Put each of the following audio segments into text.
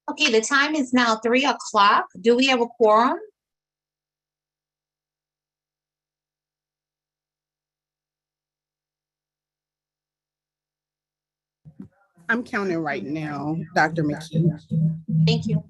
Okay, the time is now 3 o'clock. Do we have a quorum? I'm counting right now, Dr. McKee. Thank you.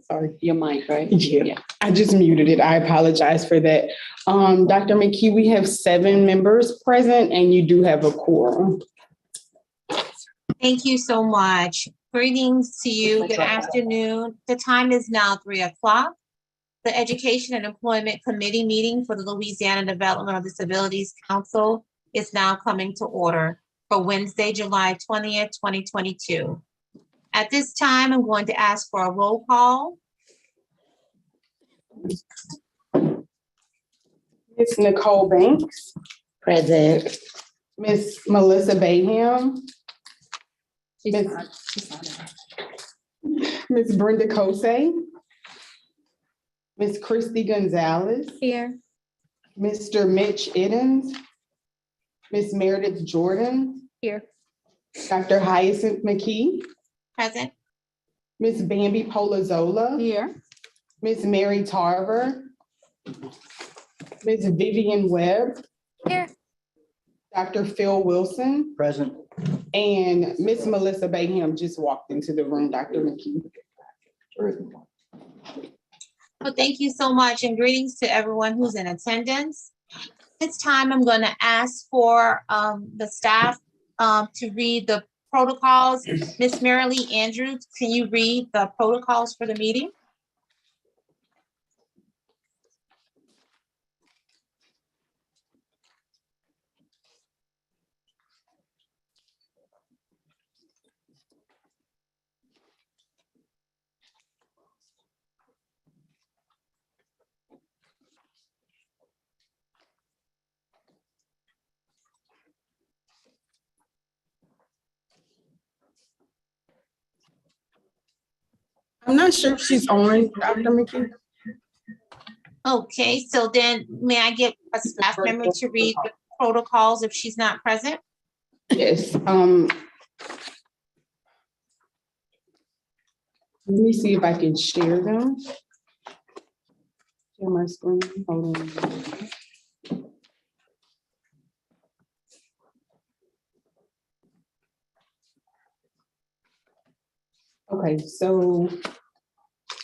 Sorry. Your mic, right? Yeah, I just muted it. I apologize for that. Dr. McKee, we have 7 members present and you do have a quorum. Thank you so much. Greetings to you. Good afternoon. The time is now 3 o'clock. The Education and Employment Committee meeting for the Louisiana Developmental Disabilities Council is now coming to order for Wednesday, July 20th, 2022. At this time, I'm going to ask for a roll call. Ms. Nicole Banks, Present. Ms. Melissa Bayham, Ms. Brenda Kosey, Ms. Christy Gonzalez, Here. Mr. Mitch Iddens, Ms. Meredith Jordan, Here. Dr. Hyacinth McKee, Present. Ms. Bambi Polazola, Here. Ms. Mary Tarver, Ms. Vivian Webb, Here. Dr. Phil Wilson, Present. and Ms. Melissa Bayham just walked into the room, Dr. McKee. Well, thank you so much, and greetings to everyone who's in attendance. This time, I'm going to ask for the staff to read the protocols. Ms. Marilee Andrews, can you read the protocols for the meeting? I'm not sure if she's on, Dr. McKee. Okay, so then may I get a staff member to read the protocols if she's not present? Yes. Let me see if I can share them. Share my screen. Hold on. Okay, so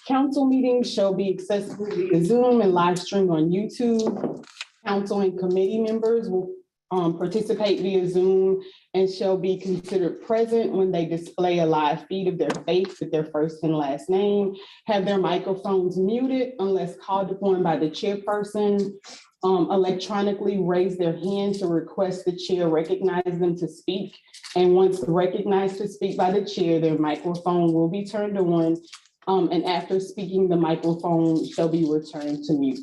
council meetings shall be accessible via Zoom and live stream on YouTube. Council and committee members will participate via Zoom and shall be considered present when they display a live feed of their face with their first and last name, have their microphones muted unless called upon by the chairperson, electronically raise their hand to request the chair recognize them to speak. And once recognized to speak by the chair, their microphone will be turned on. And after speaking, the microphone shall be returned to mute.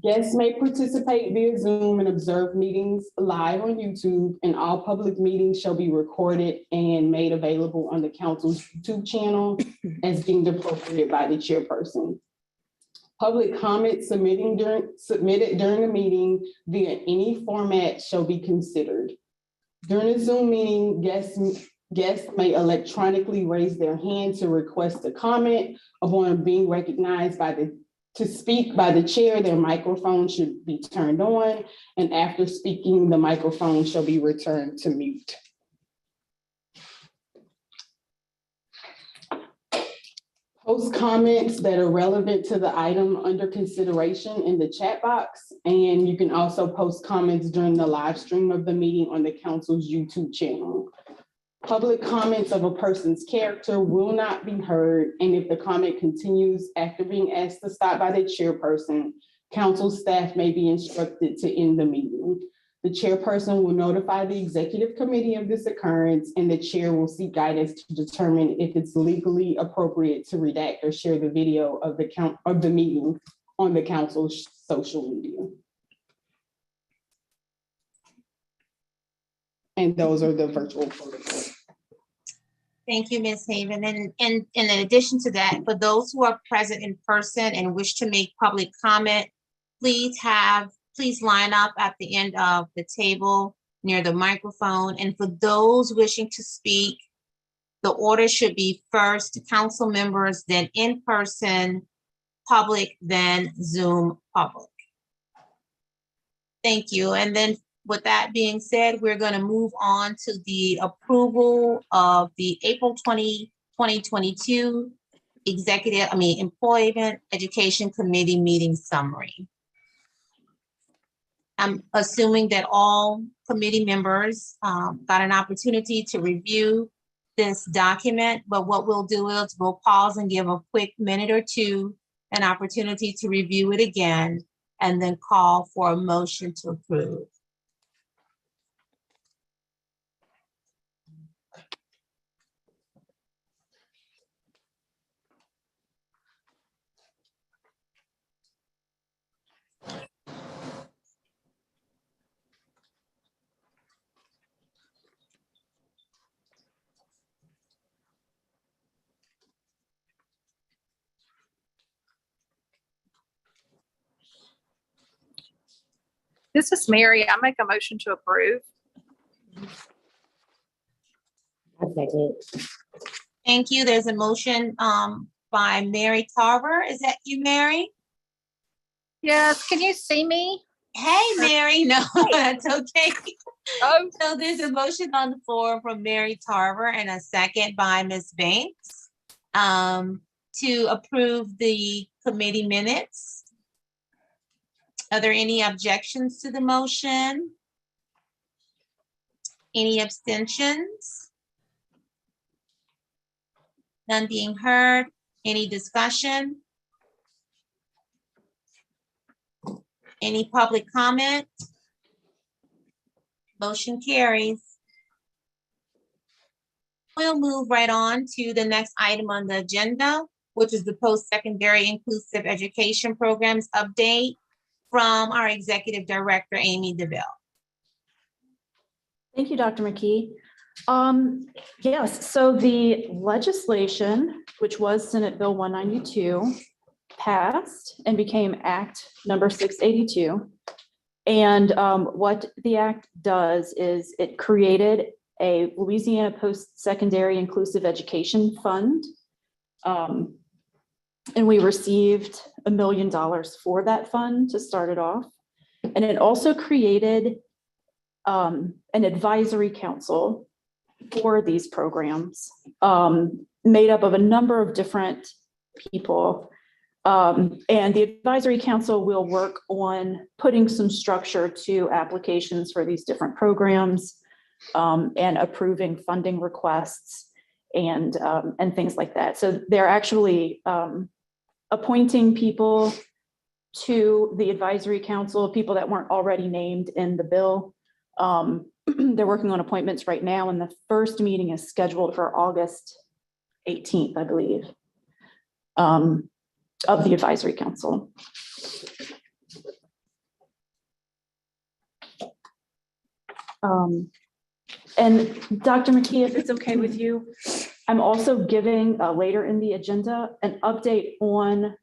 Guests may participate via Zoom and observe meetings live on YouTube, and all public meetings shall be recorded and made available on the council's YouTube channel as deemed appropriate by the chairperson. Public comments submitted during the meeting via any format shall be considered. During a Zoom meeting, guests may electronically raise their hand to request a comment. Upon being recognized to speak by the chair, their microphone should be turned on, and after speaking, the microphone shall be returned to mute. Post comments that are relevant to the item under consideration in the chat box, and you can also post comments during the live stream of the meeting on the council's YouTube channel. Public comments of a person's character will not be heard, and if the comment continues after being asked to stop by the chairperson, council staff may be instructed to end the meeting. The chairperson will notify the executive committee of this occurrence, and the chair will seek guidance to determine if it's legally appropriate to redact or share the video of the meeting on the council's social media. And those are the virtual protocols. Thank you, Ms. Haven. And in addition to that, for those who are present in person and wish to make public comment, please line up at the end of the table near the microphone. And for those wishing to speak, the order should be first council members, then in-person public, then Zoom public. Thank you. And then with that being said, we're going to move on to the approval of the April 2022 Employment Education Committee meeting summary. I'm assuming that all committee members got an opportunity to review this document, but what we'll do is we'll pause and give a quick minute or two an opportunity to review it again, and then call for a motion to approve. This is Mary. I make a motion to approve. Thank you. There's a motion by Mary Tarver. Is that you, Mary? Yes, can you see me? Hey, Mary. No, that's okay. Oh, So there's a motion on the floor from Mary Tarver and a second by Ms. Banks to approve the committee minutes. Are there any objections to the motion? Any abstentions? None being heard. Any discussion? Any public comment? Motion carries. We'll move right on to the next item on the agenda, which is the post-secondary inclusive education programs update from our Executive Director, Amy DeVille. Thank you, Dr. McKee. Yes, so the legislation, which was Senate Bill 192, passed and became Act number 682. And what the act does is it created a Louisiana Post-Secondary Inclusive Education Fund. And we received $1 million for that fund to start it off. And it also created an advisory council for these programs, made up of a number of different people. And the advisory council will work on putting some structure to applications for these different programs, and approving funding requests and things like that. So they're actually appointing people to the advisory council, people that weren't already named in the bill. They're working on appointments right now, and the first meeting is scheduled for August 18th, I believe, of the advisory council. And Dr. McKee, if it's okay with you, I'm also giving later in the agenda an update on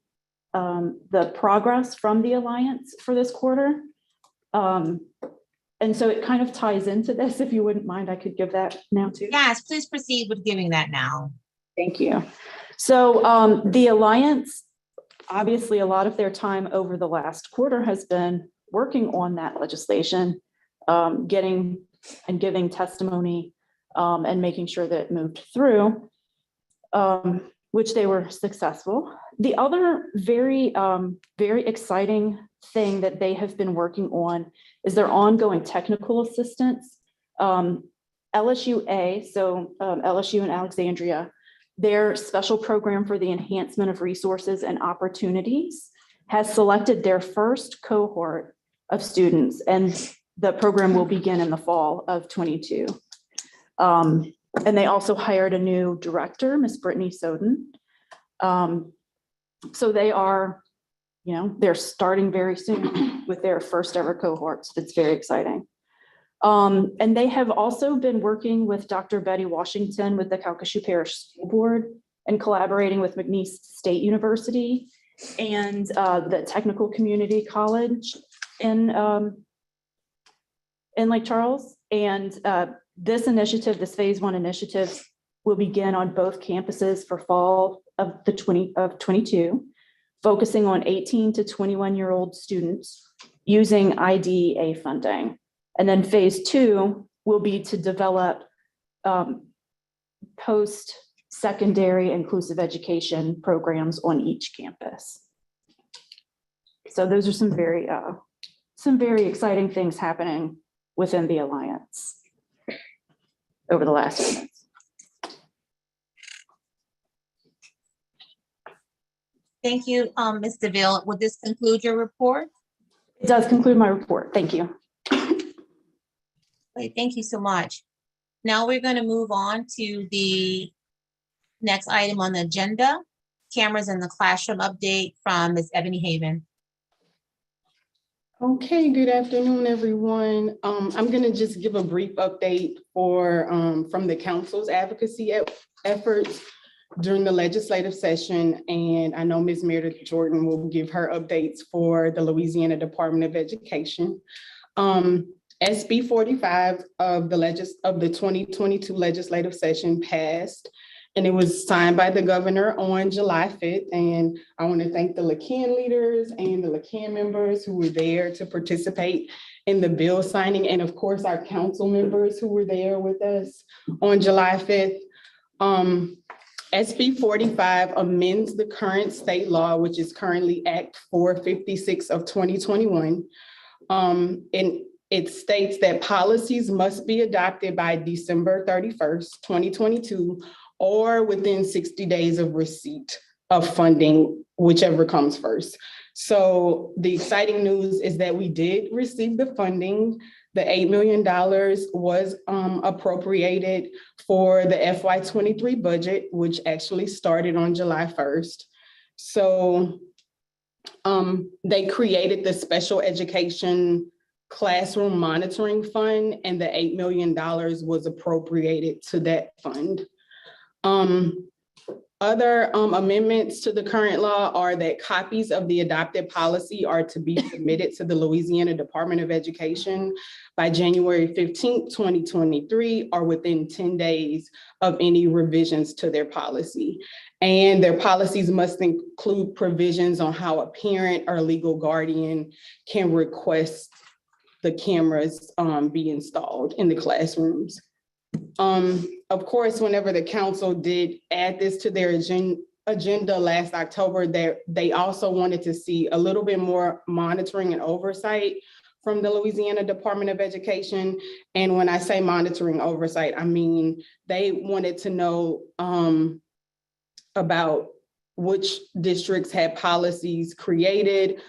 the progress from the Alliance for this quarter. And so it kind of ties into this. If you wouldn't mind, I could give that now too. Yes, please proceed with giving that now. Thank you. So the Alliance, obviously a lot of their time over the last quarter has been working on that legislation, getting and giving testimony and making sure that it moved through, which they were successful. The other very exciting thing that they have been working on is their ongoing technical assistance. LSUA, so LSU and Alexandria, their special program for the enhancement of resources and opportunities has selected their first cohort of students. And the program will begin in the fall of 22. And they also hired a new director, Miss Brittany Soden. So they are, they're starting very soon with their first ever cohorts. It's very exciting. And they have also been working with Dr. Betty Washington with the Calcasieu Parish School Board and collaborating with McNeese State University and the Technical Community College in Lake Charles. And this initiative, this phase 1 initiative, will begin on both campuses for fall of 22, focusing on 18 to 21-year-old students using IDEA funding. And then phase 2 will be to develop post-secondary inclusive education programs on each campus. So those are some very exciting things happening within the Alliance over the last few months. Thank you, Ms. DeVille. Would this conclude your report? It does conclude my report. Thank you. Great, thank you so much. Now we're going to move on to the next item on the agenda, cameras in the classroom update from Ms. Ebony Haven. Okay, good afternoon, everyone. I'm gonna just give a brief update from the council's advocacy efforts during the legislative session. And I know Ms. Meredith Jordan will give her updates for the Louisiana Department of Education. SB 45 of the 2022 legislative session passed, and it was signed by the governor on July 5th. And I want to thank the LaCan leaders and the LaCan members who were there to participate in the bill signing, and of course, our council members who were there with us on July 5th. SB 45 amends the current state law, which is currently Act 456 of 2021. And it states that policies must be adopted by December 31st, 2022, or within 60 days of receipt of funding, whichever comes first. So the exciting news is that we did receive the funding. The $8 million was appropriated for the FY23 budget, which actually started on July 1st. So they created the special education classroom monitoring fund, and the $8 million was appropriated to that fund. Other amendments to the current law are that copies of the adopted policy are to be submitted to the Louisiana Department of Education by January 15th, 2023, or within 10 days of any revisions to their policy. And their policies must include provisions on how a parent or legal guardian can request the cameras be installed in the classrooms. Of course, whenever the council did add this to their agenda last October, they also wanted to see a little bit more monitoring and oversight from the Louisiana Department of Education. And when I say monitoring oversight, I mean, they wanted to know about which districts had policies created,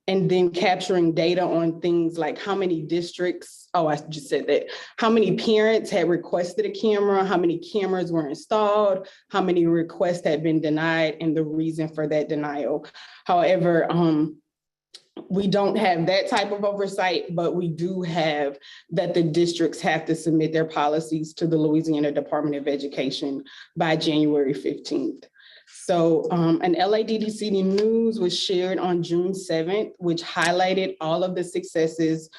and then capturing data on things like how many districts, I just said that, how many parents had requested a camera, how many cameras were installed, how many requests had been denied, and the reason for that denial. However, we don't have that type of oversight, but we do have that the districts have to submit their policies to the Louisiana Department of Education by January 15th. So an LADDC news was shared on June 7th, which highlighted all of the successes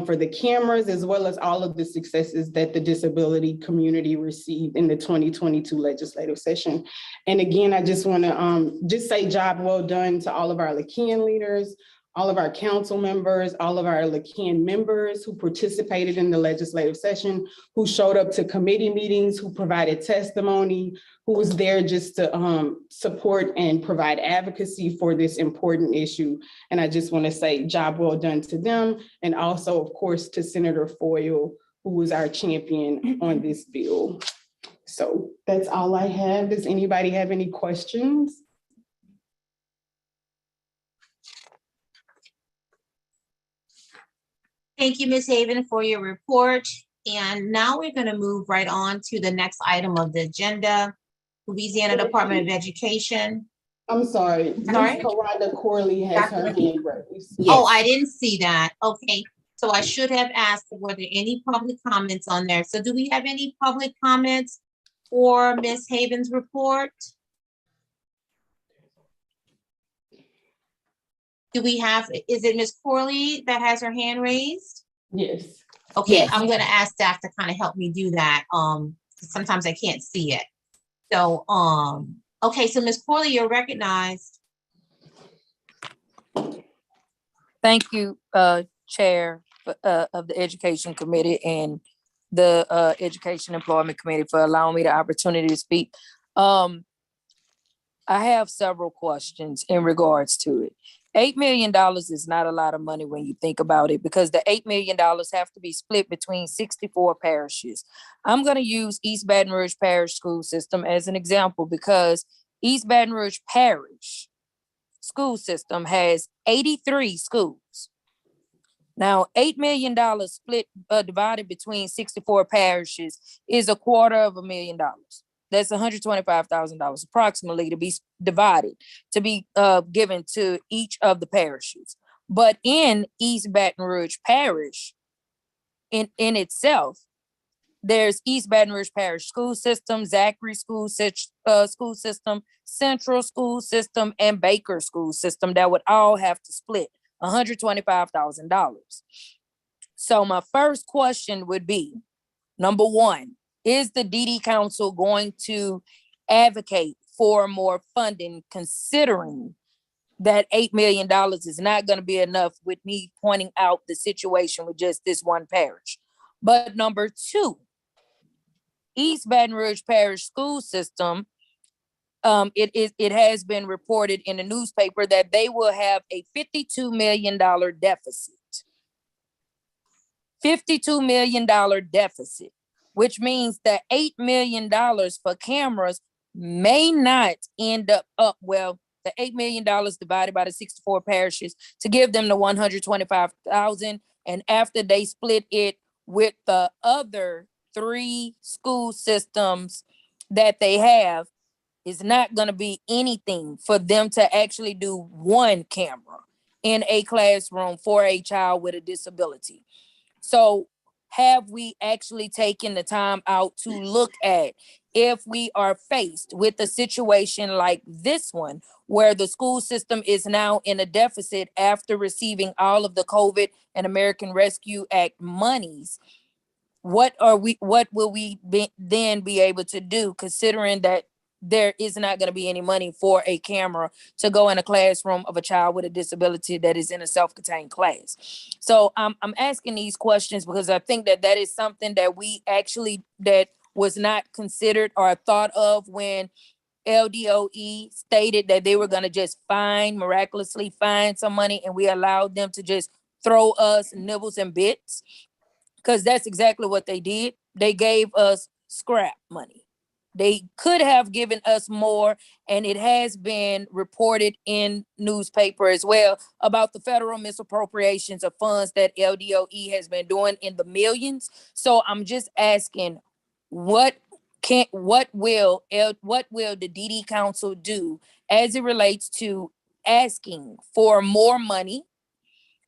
for the cameras, as well as all of the successes that the disability community received in the 2022 legislative session. And again, I just want to just say job well done to all of our LaCan leaders, all of our council members, all of our LaCan members who participated in the legislative session, who showed up to committee meetings, who provided testimony, who was there just to support and provide advocacy for this important issue. And I just want to say job well done to them. And also, of course, to Senator Foyle, who was our champion on this bill. So that's all I have. Does anybody have any questions? Thank you, Ms. Haven, for your report. And now we're going to move right on to the next item of the agenda, Louisiana Department of Education. I'm sorry, Ms. Sorry? Karada Corley has her hand raised. Oh, I didn't see that. Okay, so I should have asked, were there any public comments on there? So do we have any public comments for Ms. Haven's report? Do we have, is it Ms. Corley that has her hand raised? Yes. Okay, Yes. I'm gonna ask staff to kind of help me do that. Sometimes I can't see it. So, okay, so Ms. Corley, you're recognized. Thank you, Chair of the Education Committee and the Education Employment Committee for allowing me the opportunity to speak. I have several questions in regards to it. $8 million is not a lot of money when you think about it, because the $8 million have to be split between 64 parishes. I'm going to use East Baton Rouge Parish School System as an example, because East Baton Rouge Parish School System has 83 schools. Now, $8 million split, divided between 64 parishes is $250,000. That's $125,000 approximately to be divided, to be given to each of the parishes. But in East Baton Rouge Parish, in itself, there's East Baton Rouge Parish School System, Zachary School System, Central School System, and Baker School System that would all have to split $125,000. So my first question would be, number one, is the DD Council going to advocate for more funding, considering that $8 million is not going to be enough, with me pointing out the situation with just this one parish? But number two, East Baton Rouge Parish School System, it has been reported in the newspaper that they will have a $52 million deficit. $52 million deficit, which means that $8 million for cameras may not end up well. The $8 million divided by the 64 parishes to give them the 125,000, and after they split it with the other 3 school systems that they have, is not going to be anything for them to actually do one camera in a classroom for a child with a disability. So have we actually taken the time out to look at, if we are faced with a situation like this one, where the school system is now in a deficit after receiving all of the COVID and American Rescue Act monies, what will we then be able to do, considering that there is not going to be any money for a camera to go in a classroom of a child with a disability that is in a self-contained class? So I'm asking these questions because I think that is something that that was not considered or thought of when LDOE stated that they were going to just miraculously find some money, and we allowed them to just throw us nibbles and bits, because that's exactly what they did. They gave us scrap money. They could have given us more, and it has been reported in newspaper as well about the federal misappropriations of funds that LDOE has been doing in the millions. So I'm just asking, what will the DD Council do as it relates to asking for more money,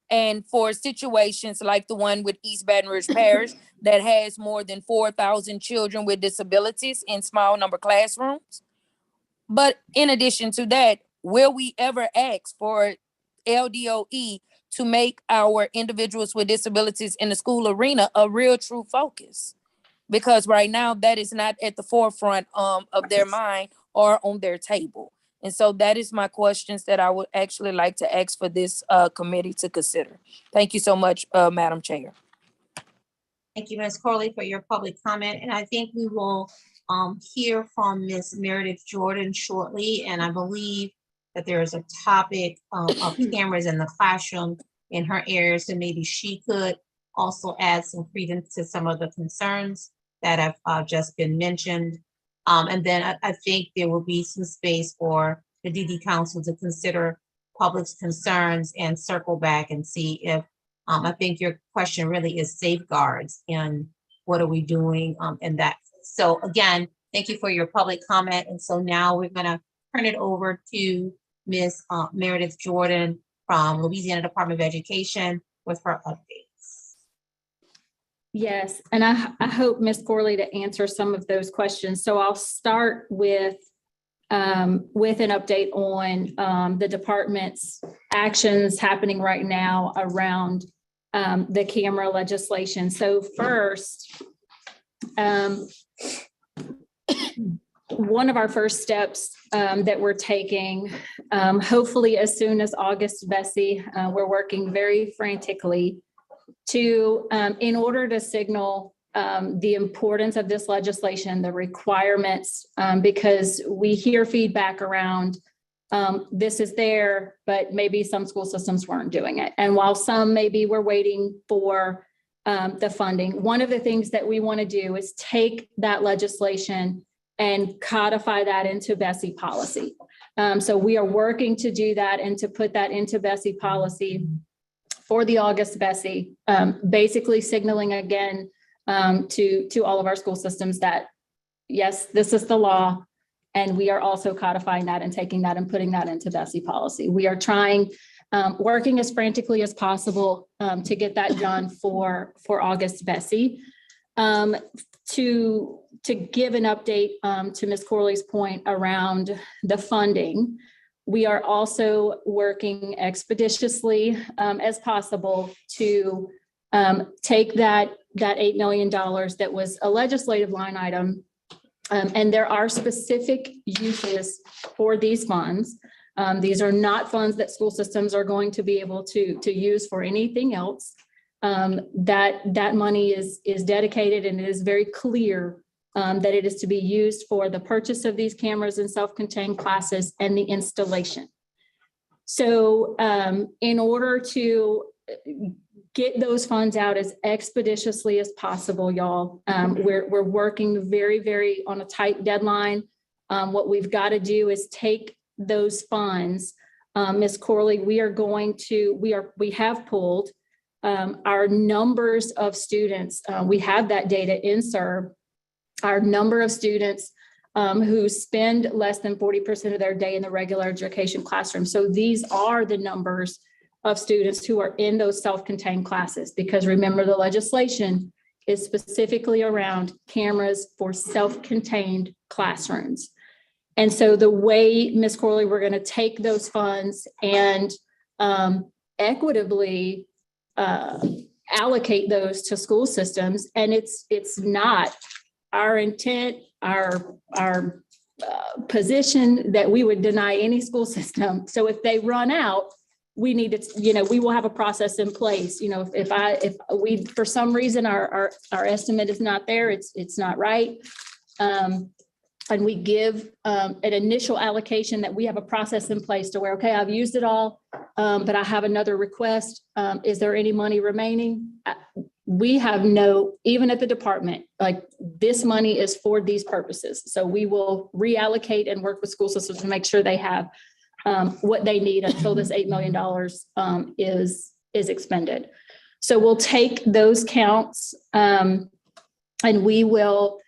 and for situations like the one with East Baton Rouge Parish that has more than 4,000 children with disabilities in small number classrooms? But in addition to that, will we ever ask for LDOE to make our individuals with disabilities in the school arena a real true focus? Because right now that is not at the forefront of their mind or on their table. And so that is my questions that I would actually like to ask for this committee to consider. Thank you so much, Madam Chair. Thank you, Ms. Corley, for your public comment. And I think we will hear from Ms. Meredith Jordan shortly. And I believe that there is a topic of cameras in the classroom in her area. So maybe she could also add some credence to some of the concerns that have just been mentioned. And then I think there will be some space for the DD Council to consider public's concerns and circle back and see if I think your question really is safeguards and what are we doing in that. So again, thank you for your public comment. And so now we're gonna turn it over to Ms. Meredith Jordan from Louisiana Department of Education with her updates. Yes, and I hope, Ms. Corley, to answer some of those questions. So I'll start with an update on the department's actions happening right now around the camera legislation. So first, one of our first steps that we're taking, hopefully as soon as August, Bessie, we're working very frantically to, in order to signal the importance of this legislation, the requirements, because we hear feedback around this is there, but maybe some school systems weren't doing it. And while some maybe were waiting for the funding, one of the things that we want to do is take that legislation and codify that into Bessie policy. So we are working to do that and to put that into Bessie policy for the August Bessie, basically signaling again to all of our school systems that, yes, this is the law. And we are also codifying that and taking that and putting that into Bessie policy. We are trying, working as frantically as possible to get that done for August Bessie. To give an update to Ms. Corley's point around the funding, we are also working expeditiously as possible to take that $8 million that was a legislative line item. And there are specific uses for these funds. These are not funds that school systems are going to be able to use for anything else. That money is dedicated, and it is very clear that it is to be used for the purchase of these cameras in self-contained classes and the installation. So in order to get those funds out as expeditiously as possible, y'all, we're working very, very on a tight deadline. What we've got to do is take those funds. Ms. Corley, we have pulled our numbers of students. We have that data in SERB. Our number of students who spend less than 40% of their day in the regular education classroom. So these are the numbers of students who are in those self-contained classes, because remember, the legislation is specifically around cameras for self-contained classrooms. And so the way, Ms. Corley, we're going to take those funds and equitably allocate those to school systems. And it's not our intent, our position that we would deny any school system. So if they run out, we need to, we will have a process in place. If we, for some reason, our estimate is not there, it's not right. And we give an initial allocation that we have a process in place to where, okay, I've used it all, but I have another request. Is there any money remaining? We have even at the department, like, this money is for these purposes. So we will reallocate and work with school systems to make sure they have what they need until this $8 million is expended. So we'll take those counts and we will,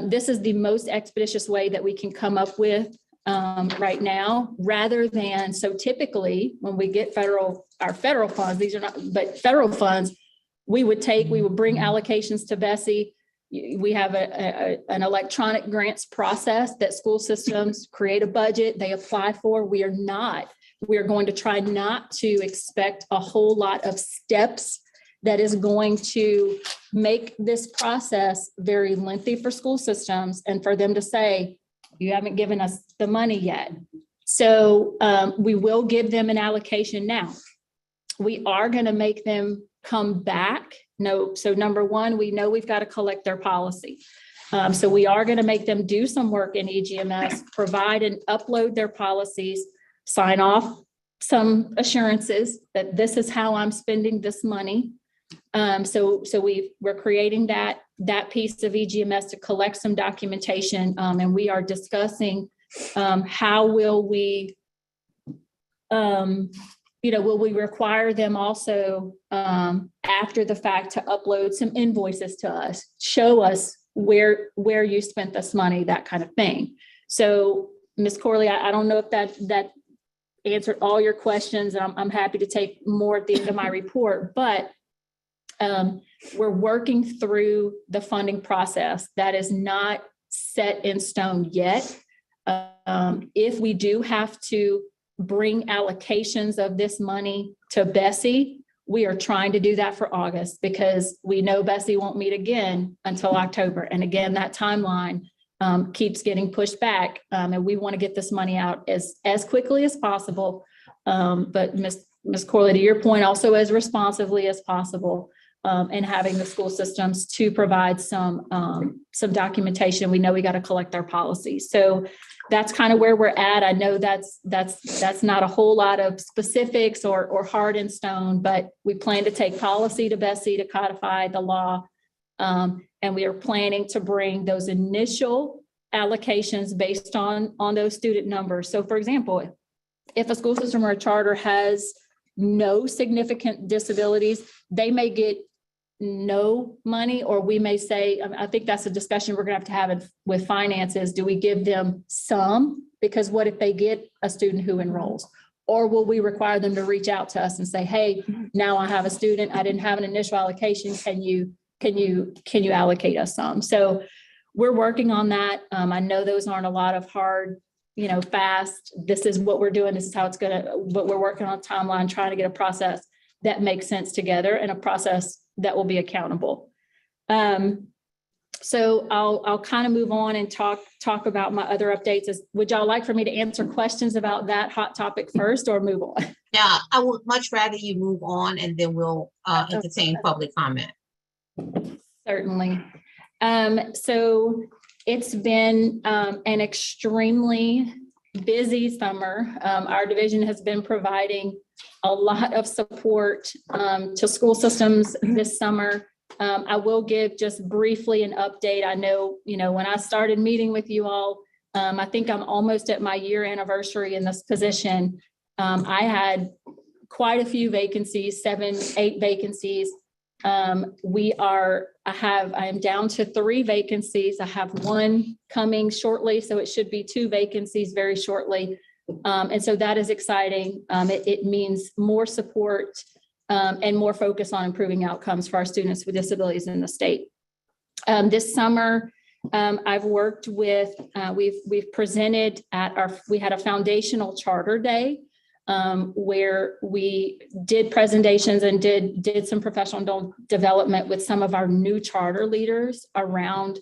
this is the most expeditious way that we can come up with right now, rather than, so typically when we get our federal funds, these are not, but federal funds, we would bring allocations to Bessie. We have an electronic grants process that school systems create a budget, they apply for. We are going to try not to expect a whole lot of steps that is going to make this process very lengthy for school systems and for them to say, you haven't given us the money yet. So we will give them an allocation now. We are going to make them come back. So number one, we know we've got to collect their policy. So we are going to make them do some work in EGMS, provide and upload their policies, sign off some assurances that this is how I'm spending this money. So we're creating that piece of EGMS to collect some documentation, and we are discussing how will we will we require them also after the fact to upload some invoices to us, show us where you spent this money, that kind of thing. So Ms. Corley, I don't know if that answered all your questions. I'm happy to take more at the end of my report, but we're working through the funding process. That is not set in stone yet. If we do have to bring allocations of this money to Bessie, we are trying to do that for August because we know Bessie won't meet again until October. And again, that timeline keeps getting pushed back. And we want to get this money out as quickly as possible. But Ms. Corley, to your point, also as responsively as possible, and having the school systems to provide some documentation. We know we got to collect our policies. So that's kind of where we're at. I know that's not a whole lot of specifics or hard in stone, but we plan to take policy to Bessie to codify the law. And we are planning to bring those initial allocations based on those student numbers. So for example, if a school system or a charter has no significant disabilities, they may get no money, or we may say, I think that's a discussion we're gonna have with finances. Do we give them some? Because what if they get a student who enrolls? Or will we require them to reach out to us and say, hey, now I have a student, I didn't have an initial allocation. Can you allocate us some? So we're working on that. I know those aren't a lot of hard, fast, this is what we're doing, this is how it's but we're working on a timeline, trying to get a process that makes sense together and a process that will be accountable. So I'll kind of move on and talk about my other updates. Would y'all like for me to answer questions about that hot topic first or move on? Now, I would much rather you move on and then we'll entertain public comment. Certainly. So it's been an extremely busy summer. Our division has been providing a lot of support to school systems this summer. I will give just briefly an update. I know, when I started meeting with you all, I think I'm almost at my year anniversary in this position. I had quite a few vacancies, 7, 8 vacancies. I am down to 3 vacancies. I have 1 coming shortly, so it should be 2 vacancies very shortly. And so that is exciting. It means more support and more focus on improving outcomes for our students with disabilities in the state. This summer, I've worked with, we've presented we had a foundational charter day where we did presentations and did some professional development with some of our new charter leaders around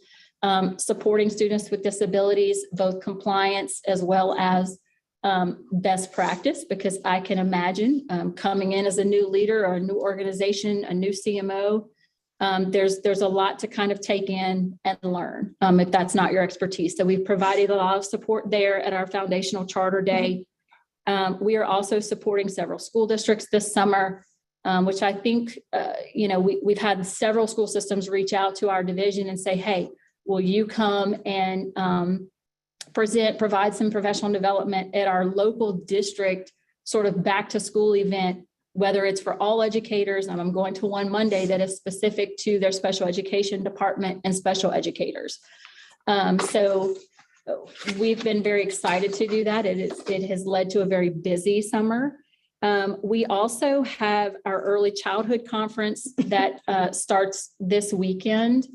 supporting students with disabilities, both compliance as well as best practice, because I can imagine coming in as a new leader or a new organization, a new CMO, there's a lot to kind of take in and learn if that's not your expertise. So we've provided a lot of support there at our foundational charter day. We are also supporting several school districts this summer, which I think, we've had several school systems reach out to our division and say, hey, will you come and provide some professional development at our local district sort of back to school event, whether it's for all educators, and I'm going to one Monday that is specific to their special education department and special educators. So we've been very excited to do that. It has led to a very busy summer. We also have our early childhood conference that starts this weekend.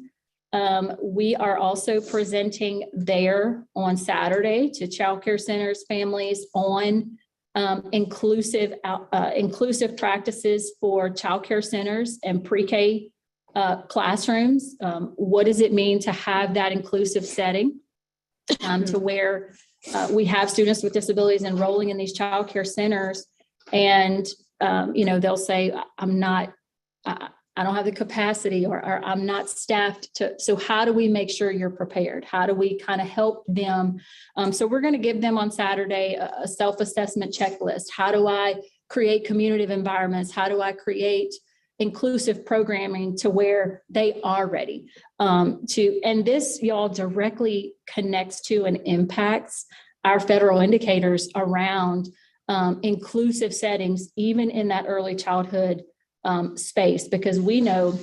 We are also presenting there on Saturday to child care centers, families on inclusive practices for child care centers and pre-K classrooms. What does it mean to have that inclusive setting to where we have students with disabilities enrolling in these child care centers and, they'll say, I don't have the capacity or I'm not staffed to, so how do we make sure you're prepared? How do we kind of help them? So we're going to give them on Saturday a self-assessment checklist. How do I create community environments? How do I create inclusive programming to where they are ready and this y'all directly connects to and impacts our federal indicators around inclusive settings, even in that early childhood space, because we know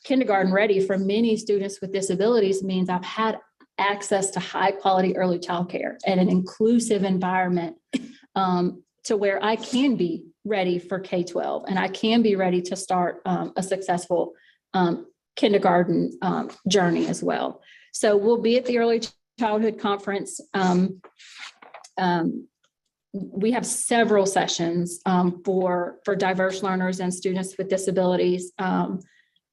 kindergarten ready for many students with disabilities means I've had access to high quality early childcare and an inclusive environment to where I can be ready for K-12 and I can be ready to start a successful kindergarten journey as well. So we'll be at the Early Childhood Conference. We have several sessions for diverse learners and students with disabilities.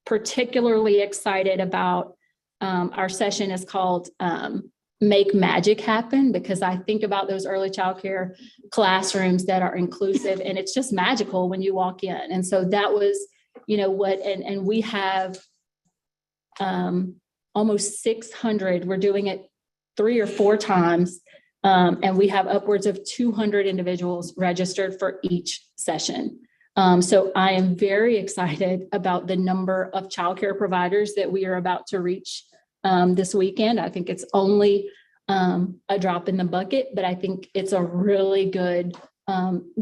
Particularly excited about our session is called Make Magic Happen, because I think about those early childcare classrooms that are inclusive and it's just magical when you walk in. And so that was, and we have almost 600, we're doing it 3 or 4 times. And we have upwards of 200 individuals registered for each session. So I am very excited about the number of childcare providers that we are about to reach this weekend. I think it's only a drop in the bucket, but I think it's a really good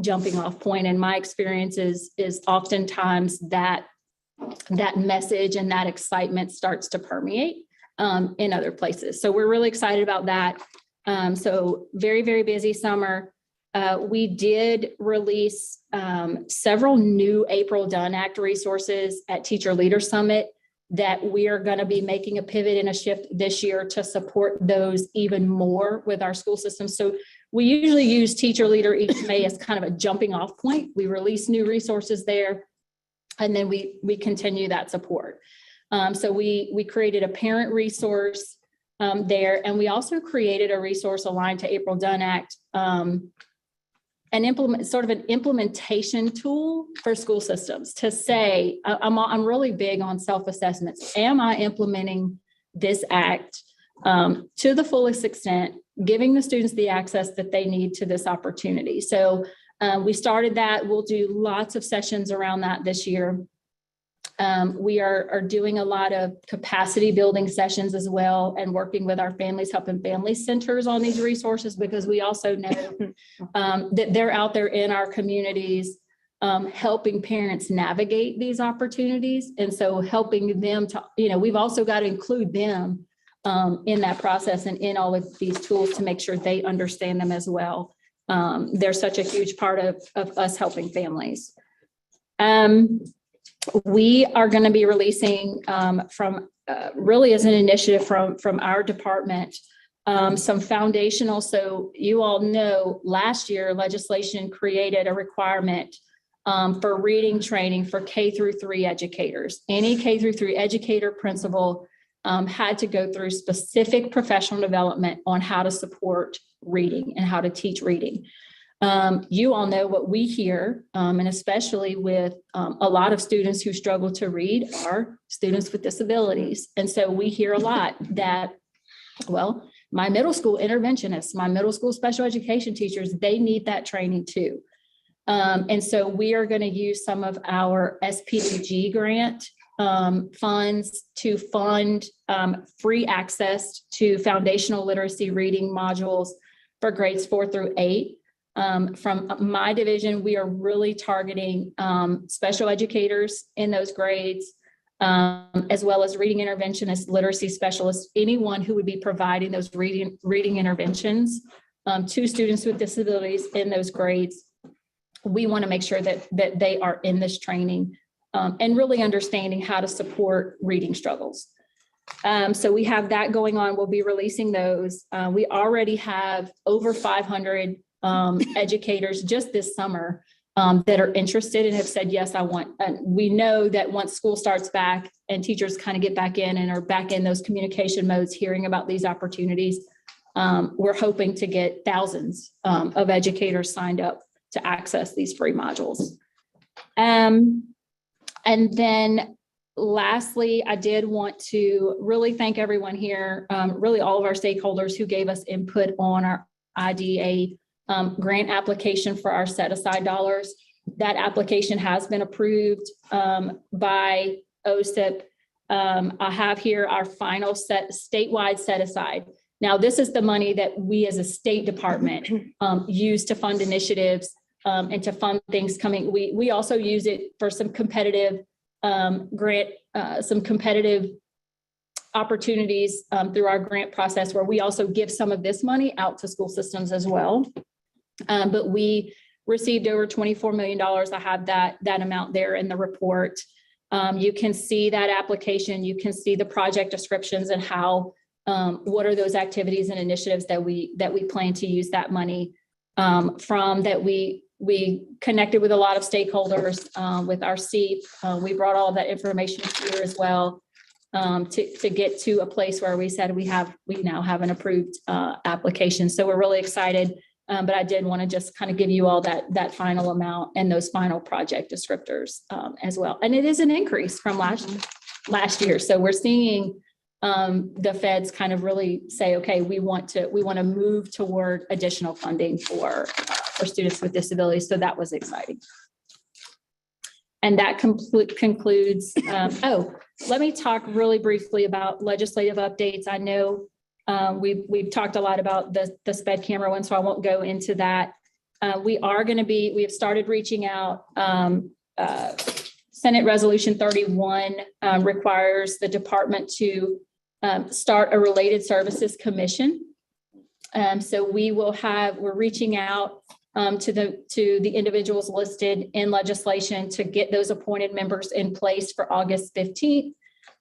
jumping off point. And my experience is oftentimes that message and that excitement starts to permeate in other places. So we're really excited about that. So very, very busy summer. We did release several new April Dunn Act resources at Teacher Leader Summit that we are going to be making a pivot and a shift this year to support those even more with our school system. So we usually use Teacher Leader each May as kind of a jumping off point. We release new resources there, and then we continue that support. So we created a parent resource there, and we also created a resource aligned to April Dunn Act, an implementation tool for school systems to say, I'm really big on self-assessments. Am I implementing this act to the fullest extent, giving the students the access that they need to this opportunity? So we started that. We'll do lots of sessions around that this year. We are doing a lot of capacity building sessions as well, and working with our Families Helping Families centers on these resources, because we also know that they're out there in our communities helping parents navigate these opportunities. And so helping them to, we've also got to include them in that process and in all of these tools to make sure they understand them as well. They're such a huge part of us helping families. We are going to be releasing from really as an initiative from our department, some foundational. So you all know last year legislation created a requirement for reading training for K-3 educators. Any K-3 educator principal had to go through specific professional development on how to support reading and how to teach reading. You all know what we hear, and especially with a lot of students who struggle to read are students with disabilities. And so we hear a lot that, well, my middle school interventionists, my middle school special education teachers, they need that training too. And so we are going to use some of our SPDG grant funds to fund free access to foundational literacy reading modules for grades 4 through 8. From my division, we are really targeting special educators in those grades, as well as reading interventionists, literacy specialists, anyone who would be providing those reading interventions to students with disabilities in those grades. We want to make sure that they are in this training and really understanding how to support reading struggles. So we have that going on. We'll be releasing those. We already have over 500 educators just this summer that are interested and have said, yes, I want. And we know that once school starts back and teachers kind of get back in and are back in those communication modes, hearing about these opportunities, we're hoping to get thousands of educators signed up to access these free modules. And then lastly, I did want to really thank everyone here, really all of our stakeholders who gave us input on our IDA grant application for our set aside dollars. That application has been approved by OSIP. I have here our final statewide set aside. Now, this is the money that we as a state department use to fund initiatives and to fund things coming. We also use it for some competitive grant, some competitive opportunities through our grant process, where we also give some of this money out to school systems as well. But we received over $24 million. I have that amount there in the report. You can see that application. You can see the project descriptions and how, what are those activities and initiatives that we plan to use that money from. That we connected with a lot of stakeholders with our SEEP. We brought all that information here as well to get to a place where we said we now have an approved application. So we're really excited. But I did want to just kind of give you all that final amount and those final project descriptors as well. And it is an increase from last year. So we're seeing the feds kind of really say, okay, we want to move toward additional funding for students with disabilities. So that was exciting. And that concludes. Let me talk really briefly about legislative updates. I know we've talked a lot about the SPED camera one, so I won't go into that. We have started reaching out. Senate Resolution 31 requires the department to start a related services commission. So we're reaching out to the individuals listed in legislation to get those appointed members in place for August 15th.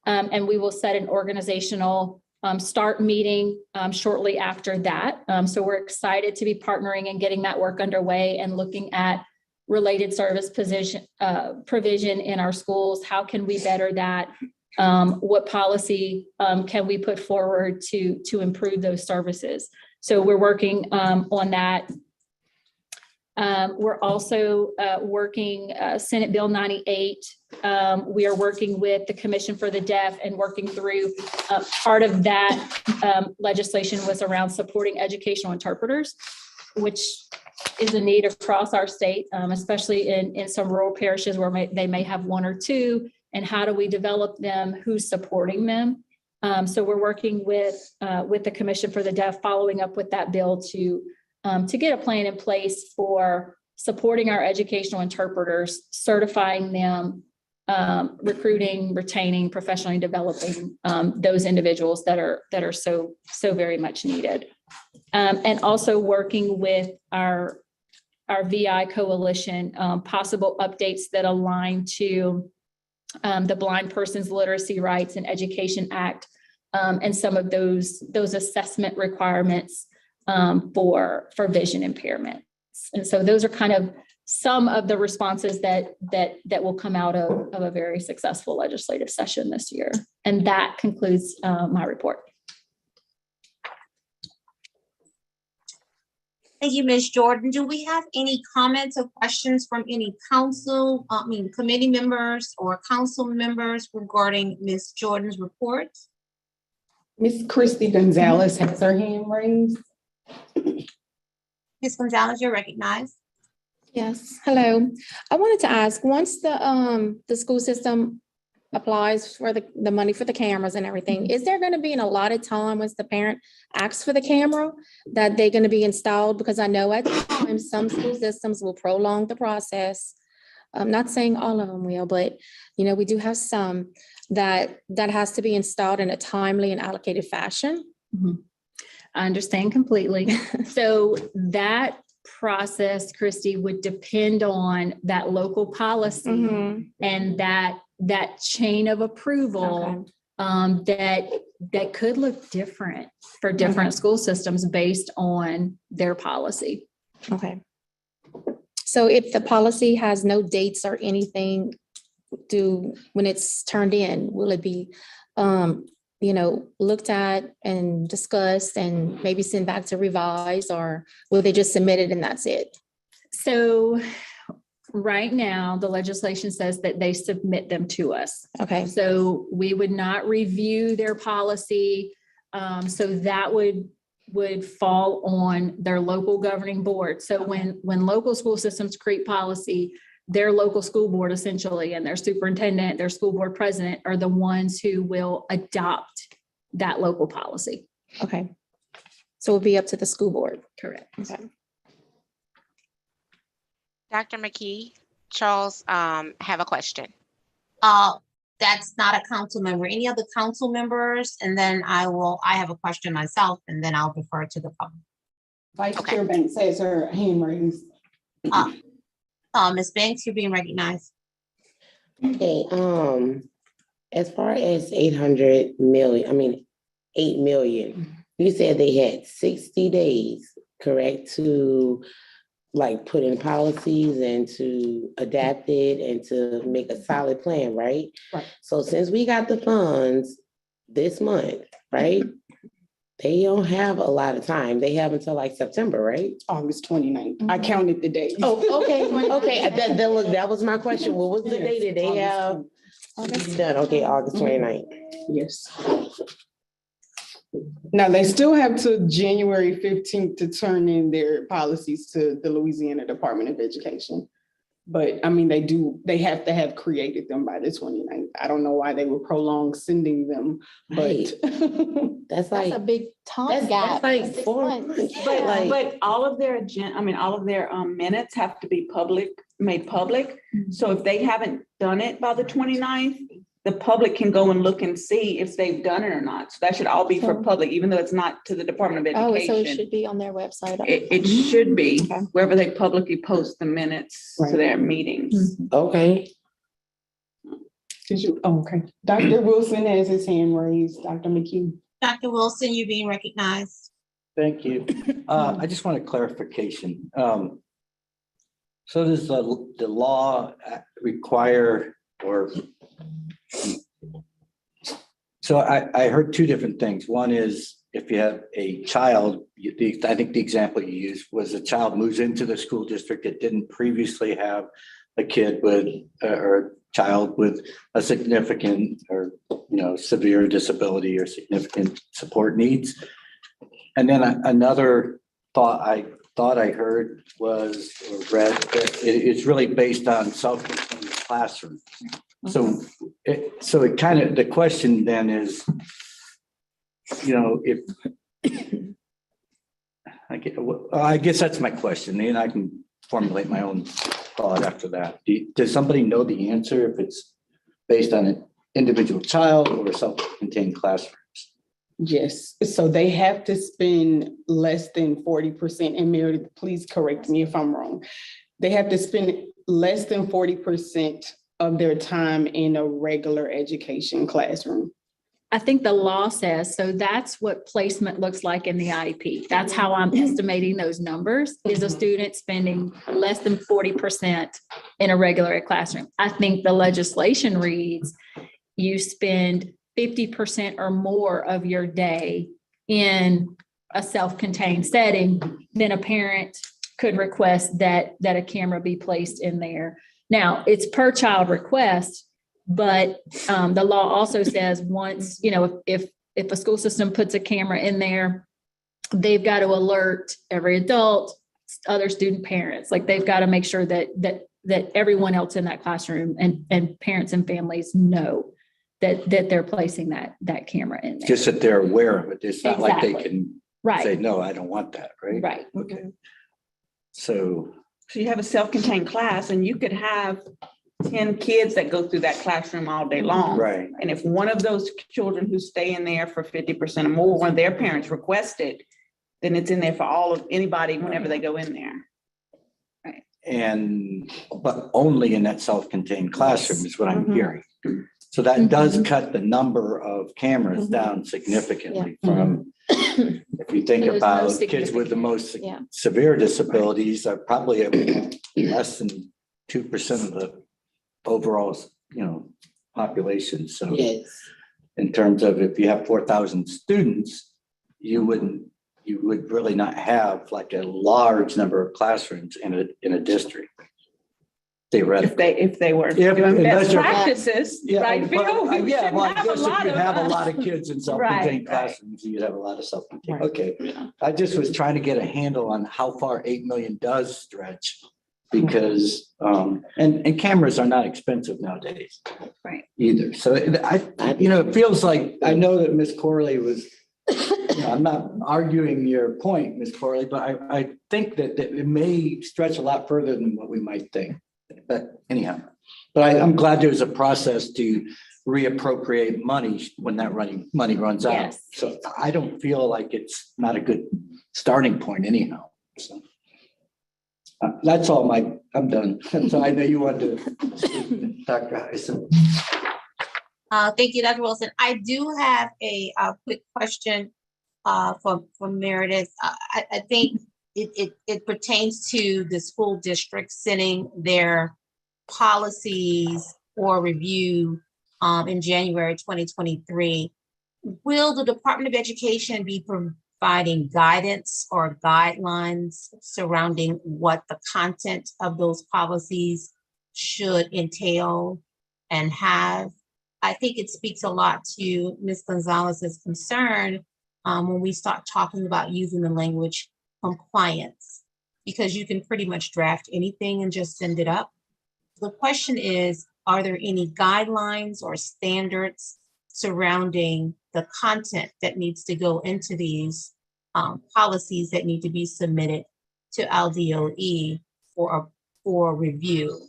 And we will set an organizational start meeting shortly after that. So we're excited to be partnering and getting that work underway and looking at related service provision in our schools. How can we better that? What policy can we put forward to improve those services? So we're working on that. We're also working Senate Bill 98. We are working with the Commission for the Deaf and working through part of that legislation was around supporting educational interpreters, which is a need across our state, especially in some rural parishes where they may have one or two. And how do we develop them? Who's supporting them? So we're working with the Commission for the Deaf, following up with that bill to get a plan in place for supporting our educational interpreters, certifying them, recruiting, retaining, professionally developing those individuals that are so very much needed. And also working with our VI coalition, possible updates that align to the Blind Persons Literacy Rights and Education Act, and some of those assessment requirements for vision impairments. And so those are kind of some of the responses that will come out of a very successful legislative session this year. And that concludes my report. Thank you, Ms. Jordan. Do we have any comments or questions from any committee members or council members regarding Ms. Jordan's report? Ms. Christy Gonzalez has her hand raised. Ms. Gonzalez, you're recognized. Yes, hello. I wanted to ask, once the school system applies for the money for the cameras and everything, is there going to be an allotted time once the parent asks for the camera that they're going to be installed? Because I know at times some school systems will prolong the process. I'm not saying all of them will, but we do have some that has to be installed in a timely and allocated fashion. Mm-hmm. I understand completely. So that process, Christy, would depend on that local policy and that chain of approval that could look different for different school systems based on their policy. Okay. So if the policy has no dates or anything when it's turned in, will it be looked at and discussed and maybe sent back to revise, or will they just submit it and that's it? So right now, the legislation says that they submit them to us. Okay. So we would not review their policy. So that would fall on their local governing board. So when local school systems create policy, their local school board essentially and their superintendent, their school board president are the ones who will adopt that local policy. Okay. So it'll be up to the school board. Correct. Okay. Dr. McKee, Charles, have a question. That's not a council member. Any other council members? And then I have a question myself, and then I'll defer to the public. Vice Okay. Chair Banks has her hand raised. Ms. Banks, you're being recognized. Okay, as far as 800 million, 8 million, you said they had 60 days, correct, to like put in policies and to adapt it and to make a solid plan, right? Right. So since we got the funds this month, right? They don't have a lot of time. They have until like September, right? August 29th. I counted the days. Oh, okay, that was my question. What was the date that they have? Done, okay, August 29th. Yes. Now, they still have to January 15th to turn in their policies to the Louisiana Department of Education. But they have to have created them by the 29th. I don't know why they would prolong sending them, but. That's That's like, a big time gap. that's like That's 4 months. months. But, Like- but all of their all of their minutes have to be made public. So if they haven't done it by the 29th, the public can go and look and see if they've done it or not. So that should all be for So- public, even though it's not to the Department of Oh, so it Education. should be on their website. It should be Okay. wherever they publicly post the minutes to Right. their meetings. Okay, Okay. Dr. Wilson has his hand raised. Dr. McKee. Dr. Wilson, you're being recognized. Thank you. I just want a clarification. So does the law require or? So I heard two different things. One is if you have a child, I think the example you used was a child moves into the school district that didn't previously have a kid with, or child with a significant or, severe disability or significant support needs. And then another thought I heard was, or read, that it's really based on self-contained classroom. So it kind of, the question then is, if, I guess that's my question, and I can formulate my own thought after that. Does somebody know the answer if it's based on an individual child or self-contained classrooms? Yes, so they have to spend less than 40%, and Meredith, please correct me if I'm wrong. They have to spend less than 40% of their time in a regular education classroom. I think the law says, so that's what placement looks like in the IEP. That's how I'm estimating those numbers, is a student spending less than 40% in a regular classroom. I think the legislation reads, you spend 50% or more of your day in a self-contained setting, then a parent could request that a camera be placed in there. Now, it's per child request, but the law also says once, if a school system puts a camera in there, they've got to alert every adult, other student parents, like they've got to make sure that everyone else in that classroom and parents and families know that they're placing that camera in there. Just that they're aware of it. It's not like they Exactly. can say, Right, no, I don't want that, right? right. Okay. So, So you have a self-contained class and you could have 10 kids that go through that classroom all day long. right. And if one of those children who stay in there for 50% or more, when their parents request it, then it's in there for anybody whenever they go in there. But only in that self-contained classroom is what I'm Mhm. hearing. So that does cut the number of cameras down significantly from, if you think For those about most kids with the most Yeah. severe disabilities are probably less than 2% of the overall, population. So yes. in terms of if you have 4,000 students, you would really not have like a large number of classrooms in a district. Theoretically. If they were If- doing unless best you're- practices, right, Phil? well, We yeah, shouldn't well, I have a guess if lot you of have a lot of kids in self-contained Right, right. classrooms, you'd have a lot of self-contained. Right. Okay, I just was trying to get a handle on how far 8 million does stretch. Because, and cameras are not expensive nowadays. Right. Either. So it feels like, I know that Ms. Corley was I'm not arguing your point, Ms. Corley, but I think that it may stretch a lot further than what we might think. But anyhow, but I'm glad there's a process to reappropriate money when that money runs out. Yes. So I don't feel like it's not a good starting point anyhow. So that's all I'm done. So I know you wanted to speak, Dr. Hyson. Thank you, Dr. Wilson. I do have a quick question for Meredith. I think it pertains to the school district sending their policies for review in January 2023. Will the Department of Education be providing guidance or guidelines surrounding what the content of those policies should entail and have? I think it speaks a lot to Ms. Gonzalez's concern when we start talking about using the language compliance, because you can pretty much draft anything and just send it up. The question is, are there any guidelines or standards surrounding the content that needs to go into these policies that need to be submitted to LDOE for review?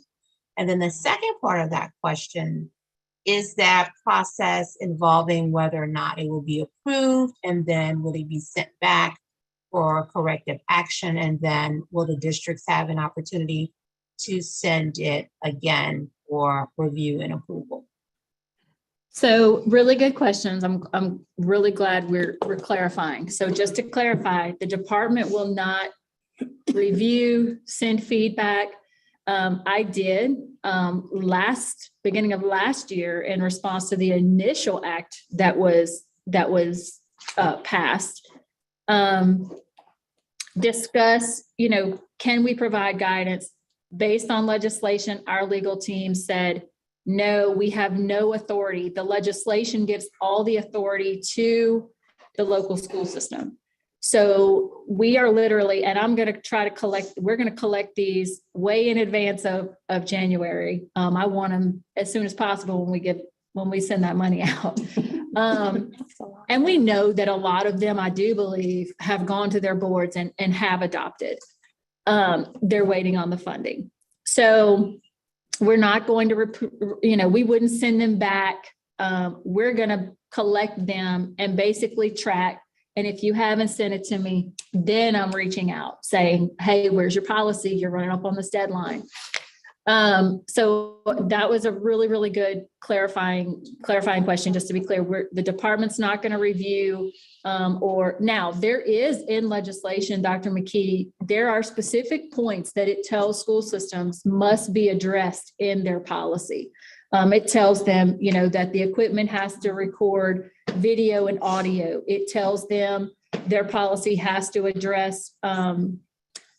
And then the second part of that question is that process involving whether or not it will be approved, and then will it be sent back for corrective action, and then will the districts have an opportunity to send it again for review and approval? So really good questions. I'm really glad we're clarifying. So just to clarify, the department will not review, send feedback. I did beginning of last year in response to the initial act that was passed. Discuss, can we provide guidance based on legislation? Our legal team said, no, we have no authority. The legislation gives all the authority to the local school system. So we are literally, and I'm going to try to we're going to collect these way in advance of January. I want them as soon as possible when we send that money out. And we know that a lot of them, I do believe, have gone to their boards and have adopted. They're waiting on the funding. So we're not going to, we wouldn't send them back. We're going to collect them and basically track. And if you haven't sent it to me, then I'm reaching out saying, hey, where's your policy? You're running up on this deadline. So that was a really, really good clarifying question. Just to be clear, the department's not going to review now there is in legislation, Dr. McKee, there are specific points that it tells school systems must be addressed in their policy. It tells them, that the equipment has to record video and audio. It tells them their policy has to address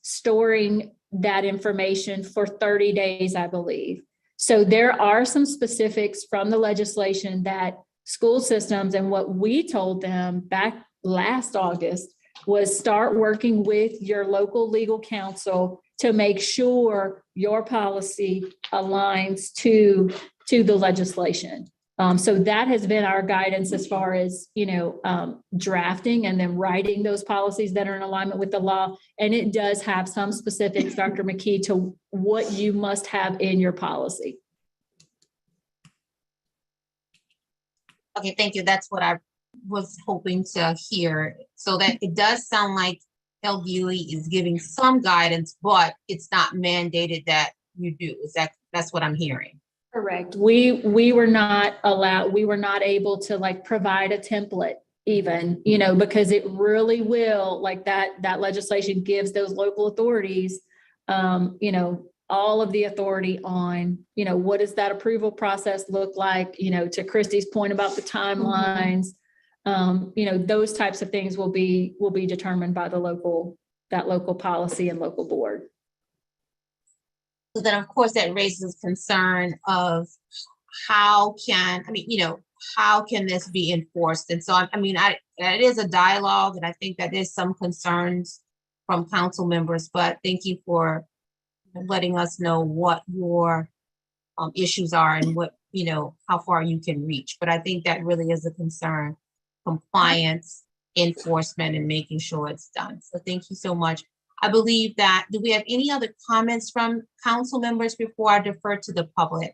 storing that information for 30 days, I believe. So there are some specifics from the legislation that school systems, and what we told them back last August was start working with your local legal counsel to make sure your policy aligns to the legislation. So that has been our guidance as far as, drafting and then writing those policies that are in alignment with the law. And it does have some specifics, Dr. McKee, to what you must have in your policy. Okay, thank you. That's what I was hoping to hear. So that it does sound like LDOE is giving some guidance, but it's not mandated that you do. That's what I'm hearing? Correct. We were not able to provide a template even, because it really will, that legislation gives those local authorities, all of the authority on, what does that approval process look like, to Christy's point about the timelines, those types of things will be determined by that local policy and local board. So then, of course, that raises concern of how can this be enforced? And so, it is a dialogue, and I think that is some concerns from council members, but thank you for letting us know what your issues are and what, how far you can reach. But I think that really is a concern, compliance enforcement and making sure it's done. So thank you so much. I believe that, do we have any other comments from council members before I defer to the public?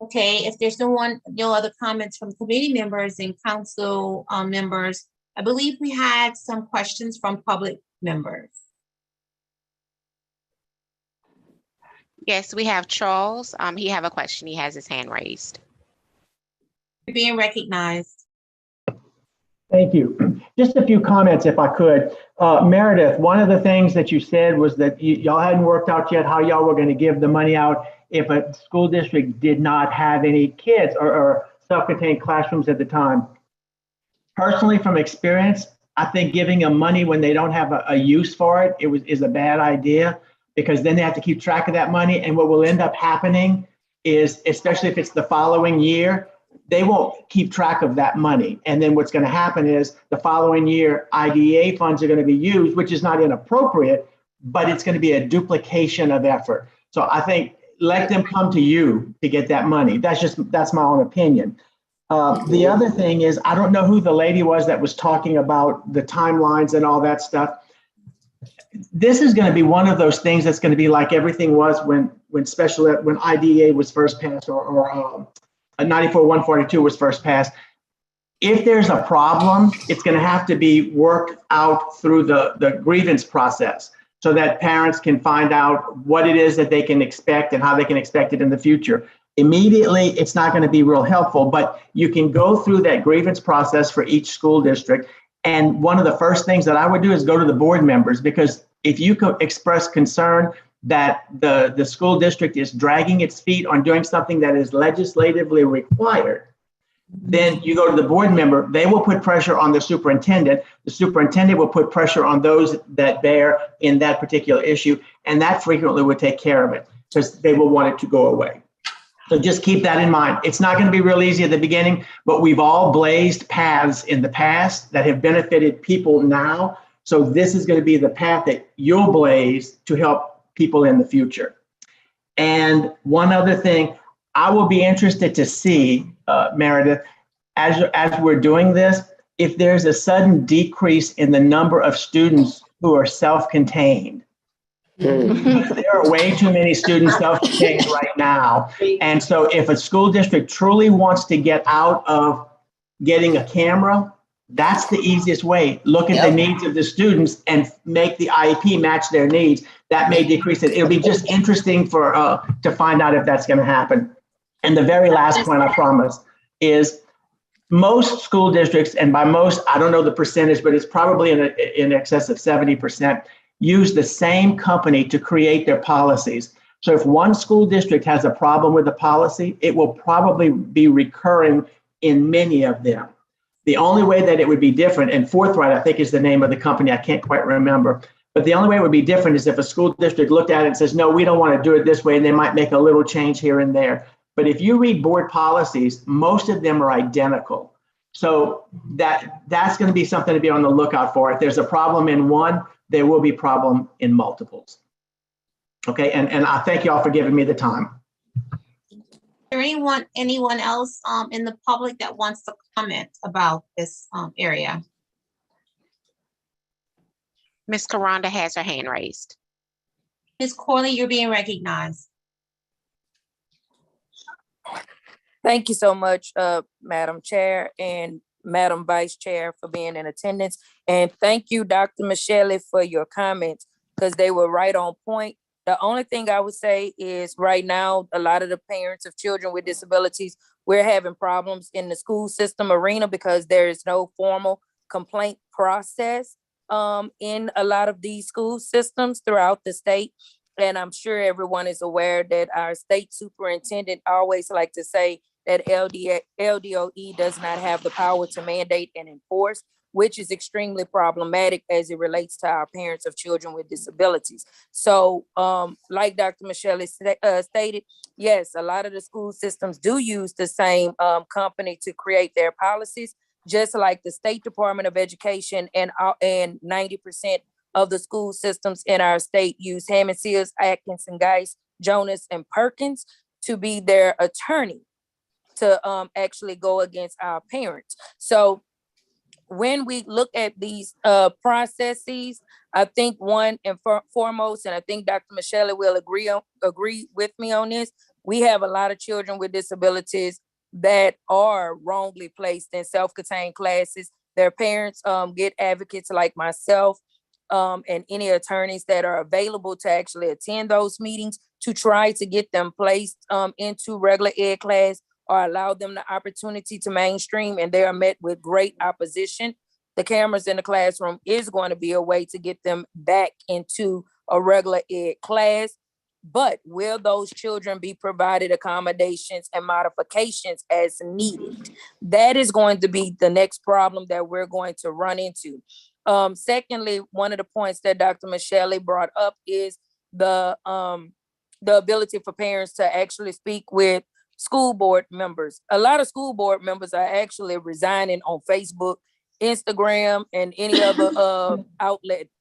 Okay, if there's no other comments from committee members and council members, I believe we had some questions from public members. Yes, we have Charles. He have a question. He has his hand raised. You're being recognized. Thank you. Just a few comments if I could. Meredith, one of the things that you said was that y'all hadn't worked out yet how y'all were going to give the money out if a school district did not have any kids or self-contained classrooms at the time. Personally, from experience, I think giving them money when they don't have a use for it, is a bad idea, because then they have to keep track of that money. And what will end up happening is, especially if it's the following year, they won't keep track of that money. And then what's going to happen is the following year, IDEA funds are going to be used, which is not inappropriate, but it's going to be a duplication of effort. So I think let them come to you to get that money. That's my own opinion. The other thing is, I don't know who the lady was that was talking about the timelines and all that stuff. This is going to be one of those things that's going to be like everything was when IDEA was first passed, or 94-142 was first passed. If there's a problem, it's going to have to be worked out through the grievance process, so that parents can find out what it is that they can expect and how they can expect it in the future. Immediately, it's not going to be real helpful, but you can go through that grievance process for each school district. And one of the first things that I would do is go to the board members, because if you could express concern that the school district is dragging its feet on doing something that is legislatively required, then you go to the board member, they will put pressure on the superintendent will put pressure on those that bear in that particular issue, and that frequently would take care of it, because they will want it to go away. So just keep that in mind. It's not going to be real easy at the beginning, but we've all blazed paths in the past that have benefited people now. So this is going to be the path that you'll blaze to help people in the future. And one other thing, I will be interested to see, Meredith, as we're doing this, if there's a sudden decrease in the number of students who are self-contained. There are way too many students self-contained right now. And so if a school district truly wants to get out of getting a camera, that's the easiest way. Look at the needs of the students and make the IEP match their needs. That may decrease it. It'll be just interesting to find out if that's going to happen. And the very last point, I promise, is most school districts, and by most, I don't know the percentage, but it's probably in excess of 70%, use the same company to create their policies. So if one school district has a problem with a policy, it will probably be recurring in many of them. The only way that it would be different, and Forthright, I think, is the name of the company, I can't quite remember, but the only way it would be different is if a school district looked at it and says, no, we don't want to do it this way, and they might make a little change here and there. But if you read board policies, most of them are identical. So that's going to be something to be on the lookout for. If there's a problem in one, there will be problem in multiples. Okay, and I thank you all for giving me the time. Is there anyone else in the public that wants to comment about this area? Ms. Karanda has her hand raised. Ms. Corley, you're being recognized. Thank you so much, Madam Chair and Madam Vice Chair, for being in attendance. And thank you, Dr. Michelle, for your comments, because they were right on point. The only thing I would say is right now, a lot of the parents of children with disabilities, we're having problems in the school system arena because there is no formal complaint process in a lot of these school systems throughout the state. And I'm sure everyone is aware that our state superintendent always like to say that LDOE does not have the power to mandate and enforce, which is extremely problematic as it relates to our parents of children with disabilities. So like Dr. Michelle stated, yes, a lot of the school systems do use the same company to create their policies, just like the State Department of Education and 90% of the school systems in our state use Hammond, Sears, Atkinson, Geis, Jonas, and Perkins to be their attorney to actually go against our parents. So when we look at these processes, I think one and foremost, and I think Dr. Michelle will agree with me on this, we have a lot of children with disabilities that are wrongly placed in self-contained classes. Their parents get advocates like myself and any attorneys that are available to actually attend those meetings to try to get them placed into regular ed class or allow them the opportunity to mainstream, and they are met with great opposition. The cameras in the classroom is going to be a way to get them back into a regular ed class. But will those children be provided accommodations and modifications as needed? That is going to be the next problem that we're going to run into. Secondly, one of the points that Dr. Michelle brought up is the ability for parents to actually speak with school board members. A lot of school board members are actually resigning on Facebook, Instagram, and any other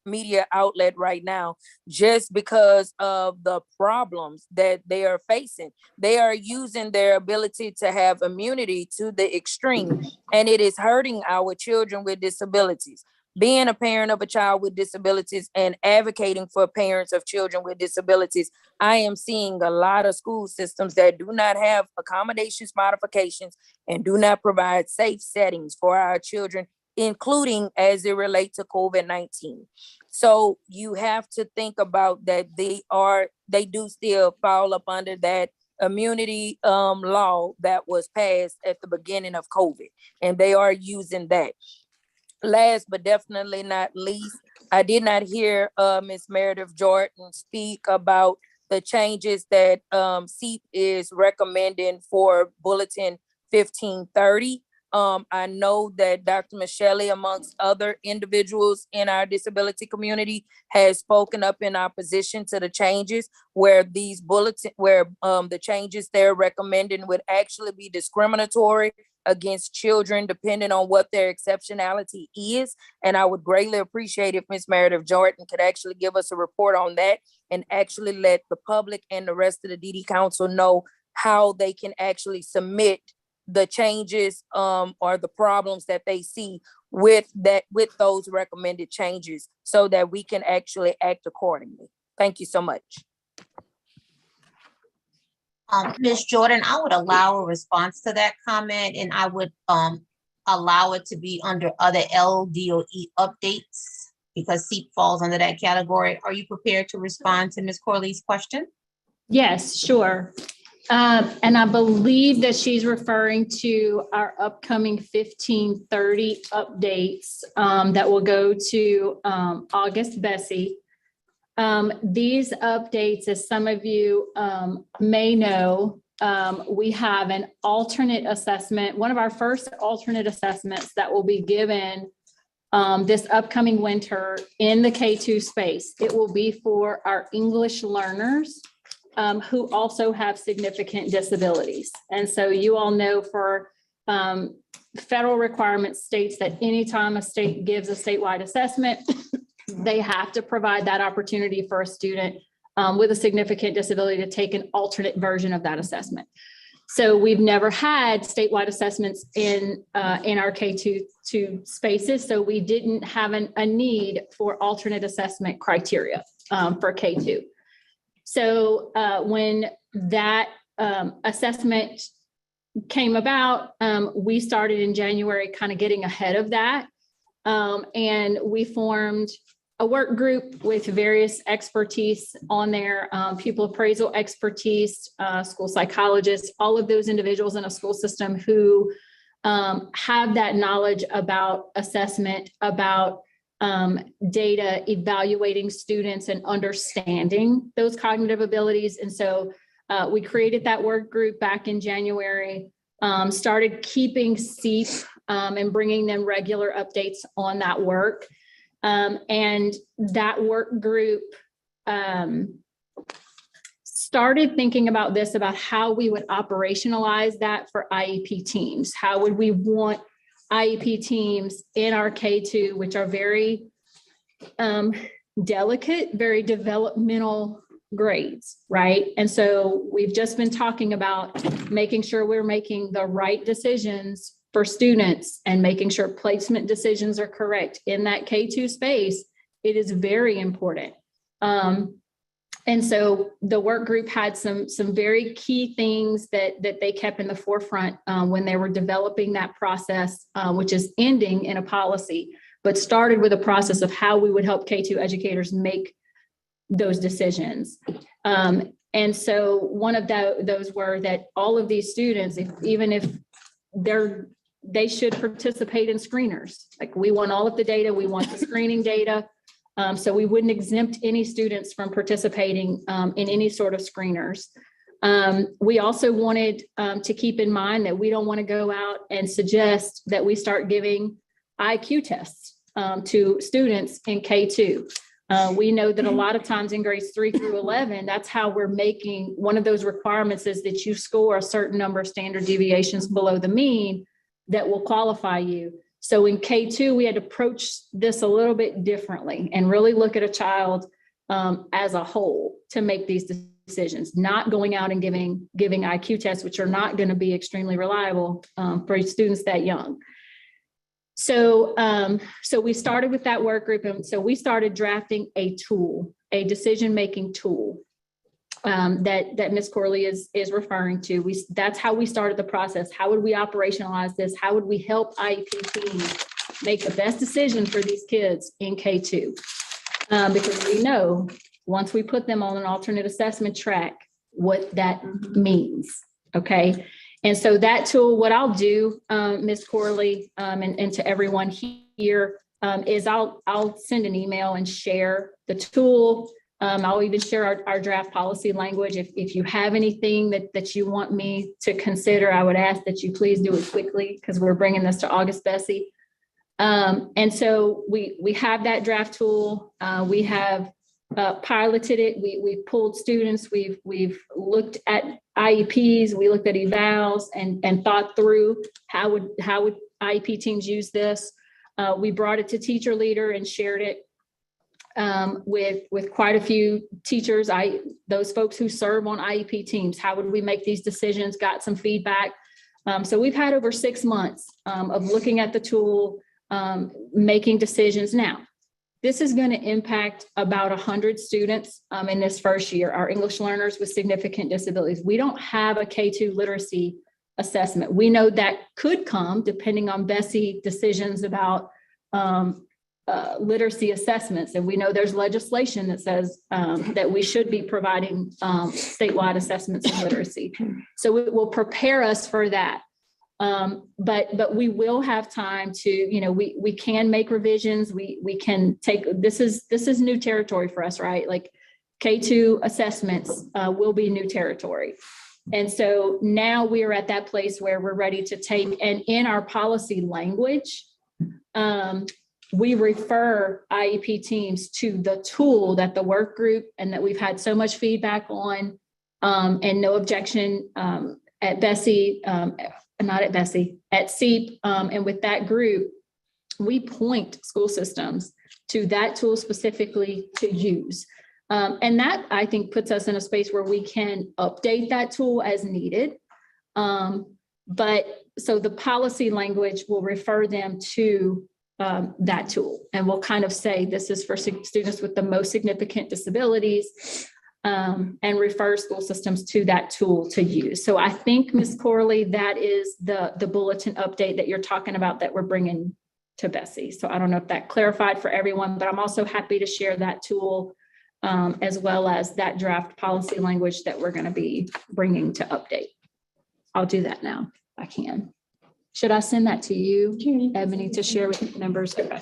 media outlet right now, just because of the problems that they are facing. They are using their ability to have immunity to the extreme, and it is hurting our children with disabilities. Being a parent of a child with disabilities and advocating for parents of children with disabilities, I am seeing a lot of school systems that do not have accommodations, modifications, and do not provide safe settings for our children, including as it relates to COVID-19. So you have to think about that they do still fall up under that immunity law that was passed at the beginning of COVID, and they are using that. Last but definitely not least, I did not hear Ms. Meredith Jordan speak about the changes that CEEP is recommending for Bulletin 1530. I know that Dr. Michelle, amongst other individuals in our disability community, has spoken up in opposition to the changes where the changes they're recommending would actually be discriminatory against children, depending on what their exceptionality is. And I would greatly appreciate if Ms. Meredith Jordan could actually give us a report on that and actually let the public and the rest of the DD Council know how they can actually submit the changes or the problems that they see with those recommended changes so that we can actually act accordingly. Thank you so much. Ms. Jordan, I would allow a response to that comment, and I would allow it to be under other LDOE updates because CEEP falls under that category. Are you prepared to respond to Ms. Corley's question? Yes, sure. And I believe that she's referring to our upcoming 1530 updates that will go to August Bessie. These updates, as some of you may know, we have an alternate assessment, one of our first alternate assessments that will be given this upcoming winter in the K-2 space. It will be for our English learners who also have significant disabilities. And so you all know for federal requirement states that anytime a state gives a statewide assessment, they have to provide that opportunity for a student with a significant disability to take an alternate version of that assessment. So we've never had statewide assessments in our K-2 spaces, so we didn't have a need for alternate assessment criteria for K-2. So when that assessment came about, we started in January kind of getting ahead of that. And we formed a work group with various expertise on there, pupil appraisal expertise, school psychologists, all of those individuals in a school system who have that knowledge about assessment, about data, evaluating students and understanding those cognitive abilities. And so we created that work group back in January, started keeping CEEP and bringing them regular updates on that work. And that work group started thinking about this, about how we would operationalize that for IEP teams. How would we want IEP teams in our K-2, which are very delicate, very developmental grades, right? And so we've just been talking about making sure we're making the right decisions for students and making sure placement decisions are correct in that K2 space. It is very important. And so the work group had some very key things that they kept in the forefront when they were developing that process, which is ending in a policy, but started with a process of how we would help K2 educators make those decisions. And so one of those were that all of these students, even if they should participate in screeners. Like, we want all of the data, we want the screening data. So we wouldn't exempt any students from participating in any sort of screeners. We also wanted to keep in mind that we don't want to go out and suggest that we start giving IQ tests to students in K2. We know that a lot of times in grades 3 through 11, that's how we're making, one of those requirements is that you score a certain number of standard deviations below the mean that will qualify you. So in K2, we had to approach this a little bit differently and really look at a child as a whole to make these decisions, not going out and giving IQ tests, which are not going to be extremely reliable for students that young. So, so we started with that work group. And so we started drafting a tool, a decision-making tool that Ms. Corley is referring to. That's how we started the process. How would we operationalize this? How would we help IEP teams make the best decision for these kids in K2? Because we know once we put them on an alternate assessment track, what that means, okay? And so that tool, what I'll do, Ms. Corley, and to everyone here, is I'll send an email and share the tool. I'll even share our draft policy language. If you have anything that you want me to consider, I would ask that you please do it quickly, because we're bringing this to August Bessie. And so we have that draft tool. We have piloted it. We've pulled students. We've looked at IEPs. We looked at evals and thought through how would IEP teams use this. We brought it to Teacher Leader and shared it with quite a few teachers, those folks who serve on IEP teams. How would we make these decisions? Got some feedback. So we've had over 6 months of looking at the tool, making decisions. Now, this is going to impact about 100 students in this first year, our English learners with significant disabilities. We don't have a K2 literacy assessment. We know that could come depending on Bessie decisions about literacy assessments. And we know there's legislation that says that we should be providing statewide assessments of literacy. So it will prepare us for that. But we will have time to, we can make revisions. We can take, this is new territory for us, right? Like K2 assessments will be new territory. And so now we are at that place where we're ready to take, and in our policy language, we refer IEP teams to the tool that the work group and that we've had so much feedback on, and no objection at Bessie, not at Bessie, at SEEP. And with that group, we point school systems to that tool specifically to use. And that, I think, puts us in a space where we can update that tool as needed. But so the policy language will refer them to that tool, and we'll kind of say this is for students with the most significant disabilities, and refer school systems to that tool to use. So I think, Ms. Corley, that is the bulletin update that you're talking about that we're bringing to Bessie. So I don't know if that clarified for everyone, but I'm also happy to share that tool as well as that draft policy language that we're going to be bringing to update. I'll do that now if I can. Should I send that to you, Ebony, to share with members? Okay.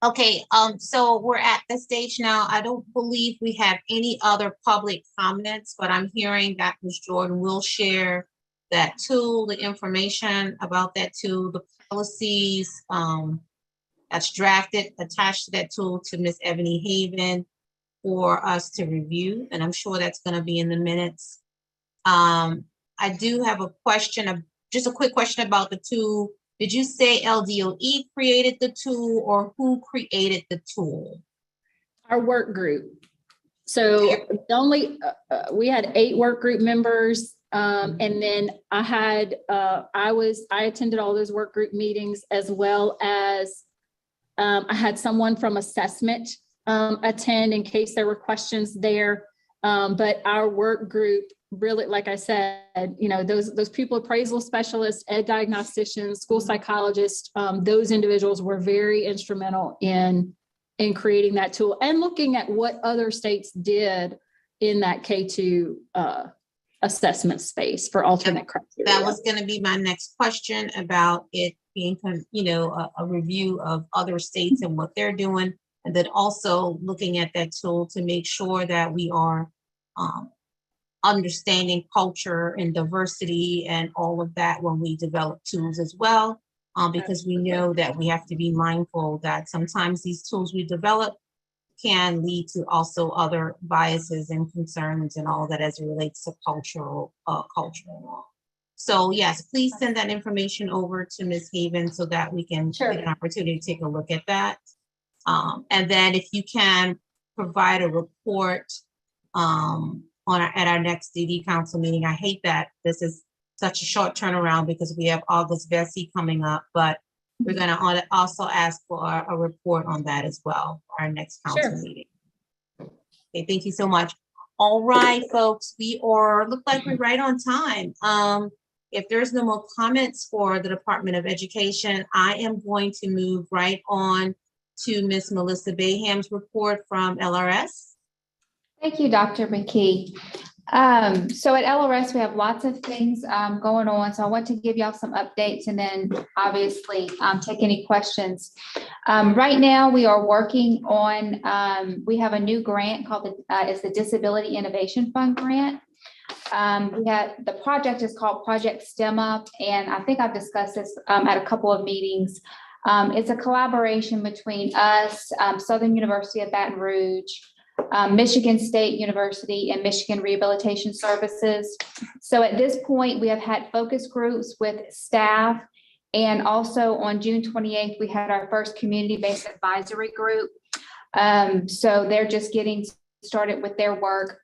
Okay, so we're at the stage now. I don't believe we have any other public comments, but I'm hearing that Ms. Jordan will share that tool, the information about that tool, the policies that's drafted, attached to that tool to Ms. Ebony Haven for us to review, and I'm sure that's going to be in the minutes. I do have a question, just a quick question about the tool Did you say LDOE created the tool or who created the tool? Our work group. So the only, we had 8 work group members. And then I attended all those work group meetings, as well as I had someone from assessment attend in case there were questions there. But our work group really, like I said, those people, appraisal specialists, ed diagnosticians, school psychologists, those individuals were very instrumental in creating that tool and looking at what other states did in that K-2 assessment space for alternate criteria. That was going to be my next question about it being, a review of other states and what they're doing. And then also looking at that tool to make sure that we are understanding culture and diversity and all of that when we develop tools as well. Because we know that we have to be mindful that sometimes these tools we develop can lead to also other biases and concerns and all that as it relates to culture and all. So yes, please send that information over to Ms. Haven so that we can get an opportunity to take a look at that. And then if you can provide a report at our next DD council meeting. I hate that this is such a short turnaround because we have August Vesey coming up, but we're going to also ask for a report on that as well for our next council meeting. Okay, thank you so much. All right, folks, look like we're right on time. If there's no more comments for the Department of Education, I am going to move right on to Ms. Melissa Bayham's report from LRS. Thank you, Dr. McKee. So at LRS, we have lots of things going on. So I want to give y'all some updates and then obviously take any questions. Right now, we are working on, we have a new grant called it's the Disability Innovation Fund grant. The project is called Project STEM Up, and I think I've discussed this at a couple of meetings. It's a collaboration between us, Southern University of Baton Rouge, Michigan State University, and Michigan Rehabilitation Services. So at this point, we have had focus groups with staff, and also on June 28th, we had our first community-based advisory group. So they're just getting started with their work.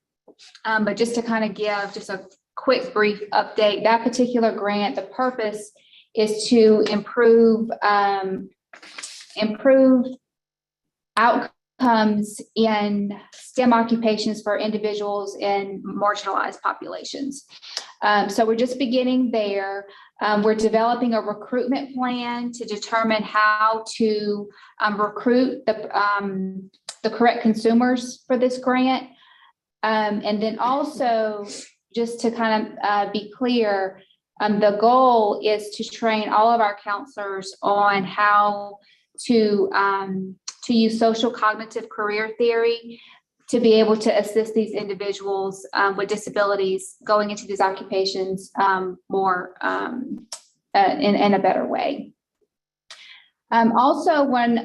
But just to kind of give just a quick brief update, that particular grant, the purpose is to improve outcomes in STEM occupations for individuals in marginalized populations. So we're just beginning there. We're developing a recruitment plan to determine how to recruit the correct consumers for this grant. And then also, just to kind of be clear, the goal is to train all of our counselors on how to use social cognitive career theory to be able to assist these individuals with disabilities going into these occupations more in a better way. Also, one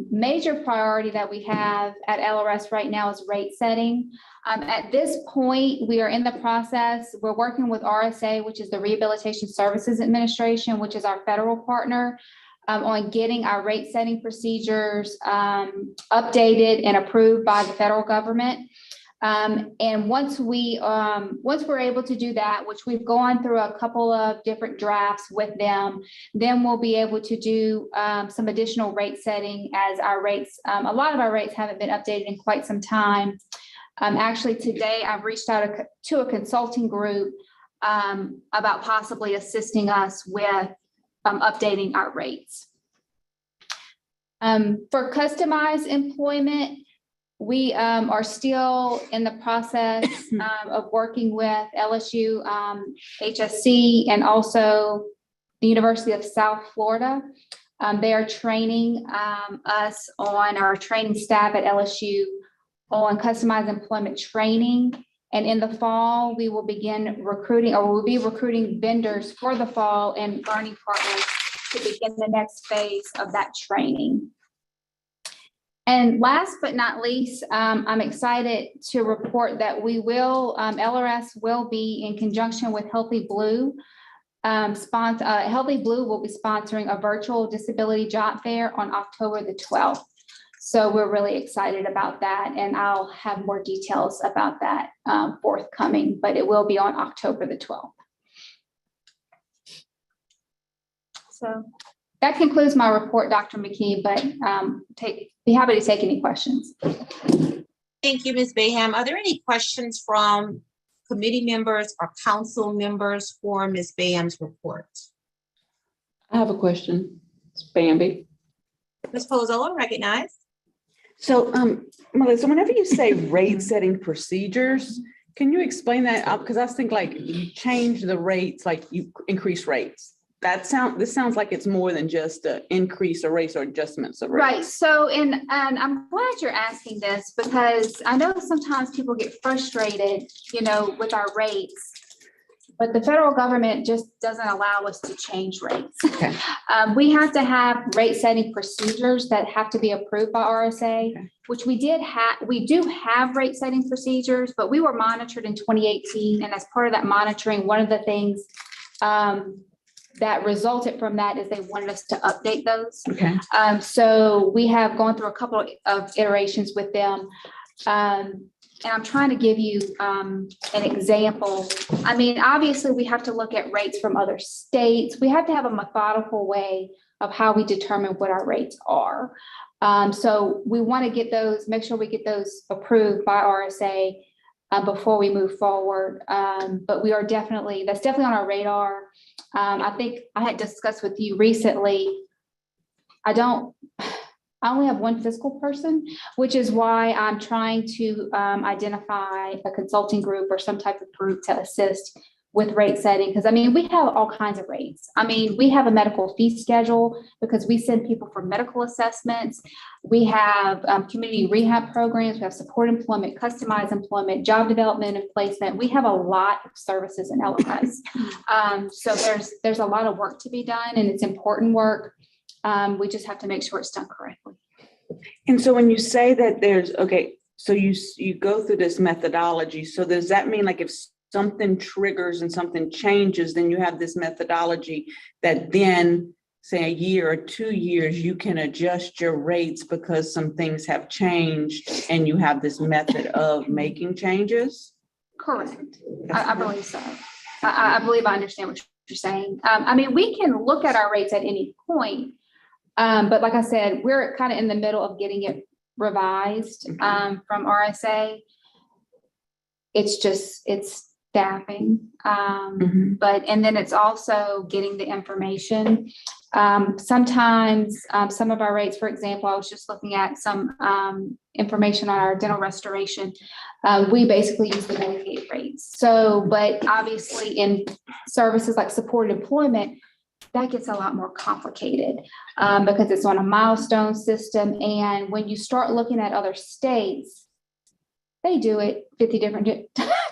major priority that we have at LRS right now is rate setting. At this point, we are in the process. We're working with RSA, which is the Rehabilitation Services Administration, which is our federal partner, on getting our rate setting procedures updated and approved by the federal government. And once we're able to do that, which we've gone through a couple of different drafts with them, then we'll be able to do some additional rate setting, as our rates, a lot of our rates haven't been updated in quite some time. Actually, today I've reached out to a consulting group about possibly assisting us with updating our rates. For customized employment, we are still in the process of working with LSU, HSC, and also the University of South Florida. They are training us on our training staff at LSU on customized employment training. And in the fall, we will begin recruiting, or we'll be recruiting vendors for the fall and learning partners to begin the next phase of that training. And last but not least, I'm excited to report that we will, LRS will be in conjunction with Healthy Blue, Healthy Blue will be sponsoring a virtual disability job fair on October the 12th. So we're really excited about that, and I'll have more details about that forthcoming, but it will be on October the 12th. So that concludes my report, Dr. McKee, but be happy to take any questions. Thank you, Ms. Bayham. Are there any questions from committee members or council members for Ms. Bayham's report? I have a question. It's Bambi. Ms. Pozola, recognized. So, Melissa, whenever you say rate setting procedures, can you explain that? Because I think like you change the rates, like you increase rates. This sounds like it's more than just an increase or rates or adjustments of rates. Right. So, and I'm glad you're asking this because I know sometimes people get frustrated, with our rates, but the federal government just doesn't allow us to change rates. Okay. We have to have rate setting procedures that have to be approved by RSA, which we do have rate setting procedures, but we were monitored in 2018. And as part of that monitoring, one of the things that resulted from that is they wanted us to update those. Okay. So we have gone through a couple of iterations with them. And I'm trying to give you an example. I mean, obviously we have to look at rates from other states. We have to have a methodical way of how we determine what our rates are. So we want to get those, make sure we get those approved by RSA before we move forward. But that's definitely on our radar. I think I had discussed with you recently, I only have one fiscal person, which is why I'm trying to identify a consulting group or some type of group to assist with rate setting. Because I mean, we have all kinds of rates. I mean, we have a medical fee schedule because we send people for medical assessments. We have community rehab programs. We have support employment, customized employment, job development and placement. We have a lot of services in LRS. So there's a lot of work to be done, and it's important work. We just have to make sure it's done correctly. And so when you say that so you go through this methodology, so does that mean like if something triggers and something changes, then you have this methodology that then say a year or 2 years, you can adjust your rates because some things have changed and you have this method of making changes? Correct. I believe so. I believe I understand what you're saying. I mean, we can look at our rates at any point, but like I said, we're kind of in the middle of getting it revised from RSA. It's staffing, and then it's also getting the information. Sometimes some of our rates, for example, I was just looking at some information on our dental restoration. We basically use the Medicaid rates. So, but obviously in services like supported employment, that gets a lot more complicated because it's on a milestone system. And when you start looking at other states, they do it 50 different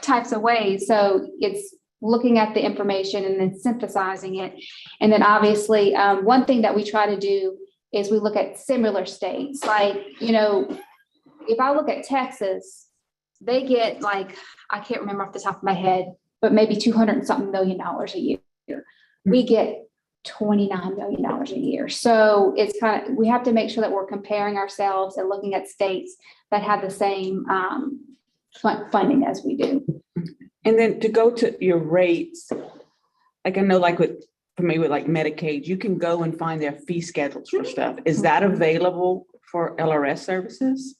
types of ways. So it's looking at the information and then synthesizing it. And then obviously one thing that we try to do is we look at similar states. Like, if I look at Texas, they get like, I can't remember off the top of my head, but maybe $200 and something million a year. We get $29 million a year. So it's we have to make sure that we're comparing ourselves and looking at states that have the same funding as we do. And then to go to your rates, like I know like for me with like Medicaid, you can go and find their fee schedules for stuff. Is that available for LRS services?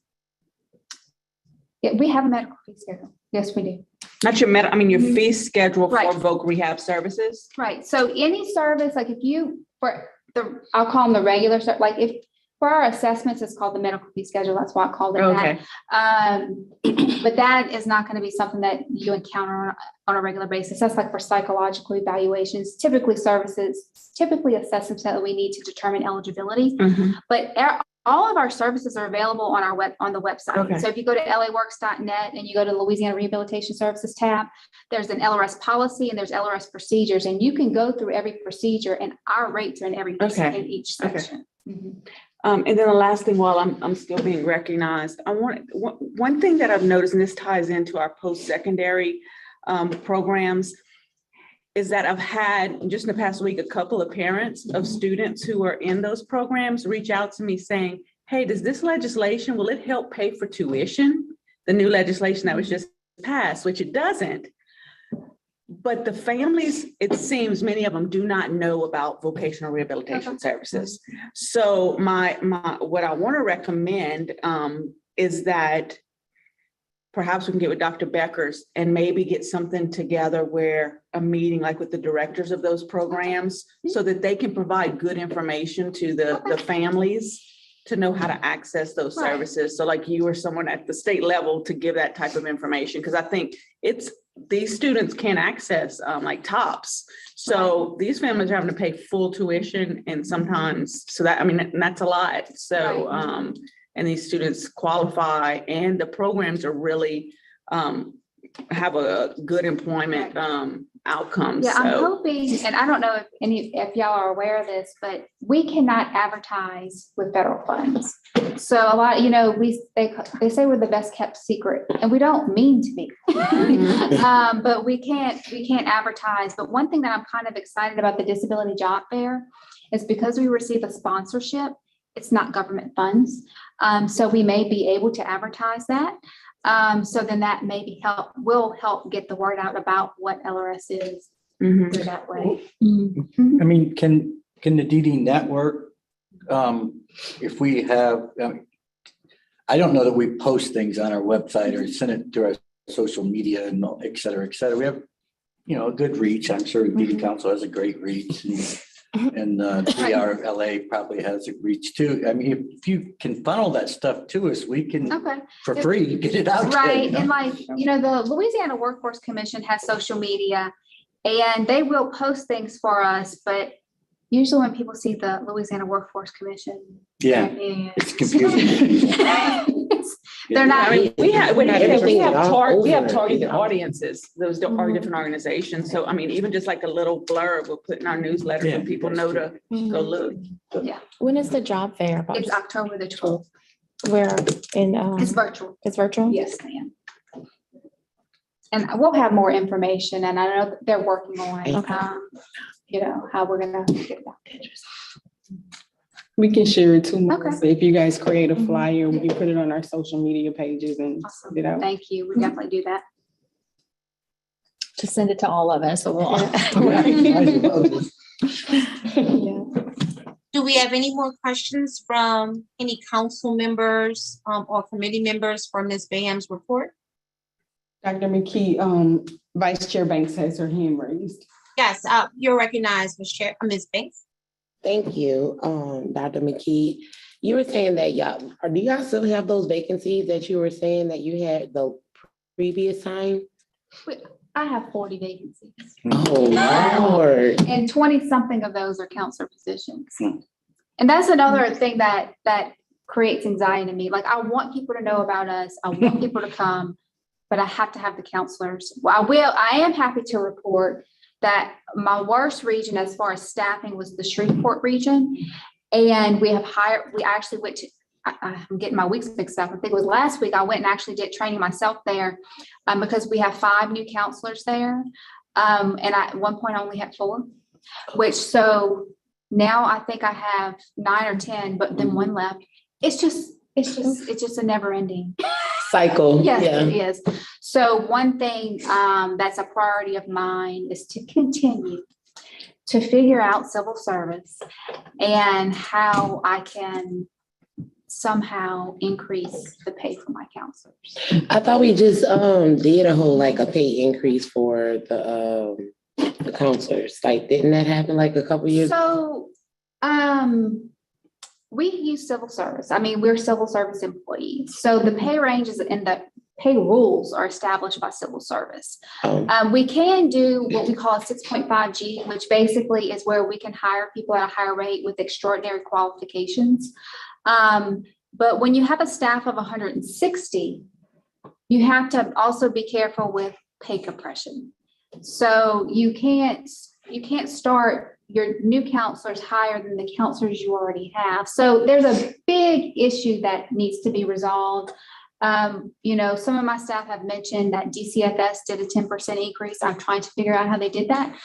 Yeah, we have a medical fee schedule. Yes, we do. Not your your fee schedule for Voc Rehab services. Right. So any service, like I'll call them the regular, like if for our assessments, it's called the medical fee schedule. That's why I called it that. But that is not going to be something that you encounter on a regular basis. That's like for psychological evaluations, typically assessments that we need to determine eligibility. But all of our services are available on on the website. So if you go to laworks.net and you go to the Louisiana Rehabilitation Services tab, there's an LRS policy and there's LRS procedures, and you can go through every procedure, and our rates are in every in each section. And then the last thing, while I'm still being recognized, I want one thing that I've noticed, and this ties into our post-secondary programs, is that I've had, just in the past week, a couple of parents of students who are in those programs reach out to me saying, hey, does this legislation, will it help pay for tuition? The new legislation that was just passed, which it doesn't. But the families, it seems many of them do not know about vocational rehabilitation services. So what I want to recommend is that perhaps we can get with Dr. Beckers and maybe get something together where a meeting like with the directors of those programs so that they can provide good information to the families to know how to access those services. So like you or someone at the state level to give that type of information, because I think these students can't access like TOPS. So these families are having to pay full tuition and sometimes, so that, I mean, and that's a lot. So, and these students qualify and the programs are really have a good employment outcome. Yeah, I'm So hoping, and I don't know if y'all are aware of this, but we cannot advertise with federal funds. So a lot, they say we're the best kept secret, and we don't mean to be. But we can't advertise. But one thing that I'm kind of excited about the Disability Job Fair is because we receive a sponsorship, it's not government funds. So we may be able to advertise that. So then that maybe will help get the word out about what LRS is through that way. I mean, can the DD network, if we have, I don't know that we post things on our website or send it to our social media and et cetera, et cetera. We have, a good reach. I'm sure DD Council has a great reach. And DRLA probably has a reach too. I mean, if you can funnel that stuff to us, we can, for free, get it out. Right, and the Louisiana Workforce Commission has social media and they will post things for us, but usually when people see the Louisiana Workforce Commission. It's confusing. They're not. I mean, we have targeted audiences. Those are different organizations. So, I mean, even just like a little blurb we'll put in our newsletter so people know to go look. Yeah. When is the job fair about? It's October the 12th. Where in? It's virtual. It's virtual? Yes, ma'am. And we'll have more information, and I know that they're working on, how we're gonna get it out. We can share it too. Okay. So if you guys create a flyer, we can put it on our social media pages and Awesome. get out. Thank you. We definitely do that. Just send it to all of us. So we'll Do we have any more questions from any council members or committee members for Ms. Baham's report? Dr. McKee, Vice Chair Banks has her hand raised. Yes, you're recognized, Ms. Banks. Thank you, Dr. McKee. You were saying that do y'all still have those vacancies that you were saying that you had the previous time? I have 40 vacancies. Oh, Lord. And 20 something of those are counselor positions. And that's another thing that creates anxiety to me. Like, I want people to know about us. I want people to come, but I have to have the counselors. I am happy to report that my worst region as far as staffing was the Shreveport region. And we actually went to, I'm getting my weeks mixed up. I think it was last week, I went and actually did training myself there because we have 5 new counselors there. And at one point I only had 4, so now I think I have 9 or 10, but then 1 left. It's just a never ending cycle. Yes, it is. So one thing that's a priority of mine is to continue to figure out civil service and how I can somehow increase the pay for my counselors. I thought we just did a whole a pay increase for the counselors. Didn't that happen a couple years? So we use civil service. I mean, we're civil service employees. So the pay ranges and the pay rules are established by civil service. We can do what we call a 6.5G, which basically is where we can hire people at a higher rate with extraordinary qualifications. But when you have a staff of 160, you have to also be careful with pay compression. So you can't start your new counselors higher than the counselors you already have. So there's a big issue that needs to be resolved. You know, some of my staff have mentioned that DCFS did a 10% increase. I'm trying to figure out how they did that.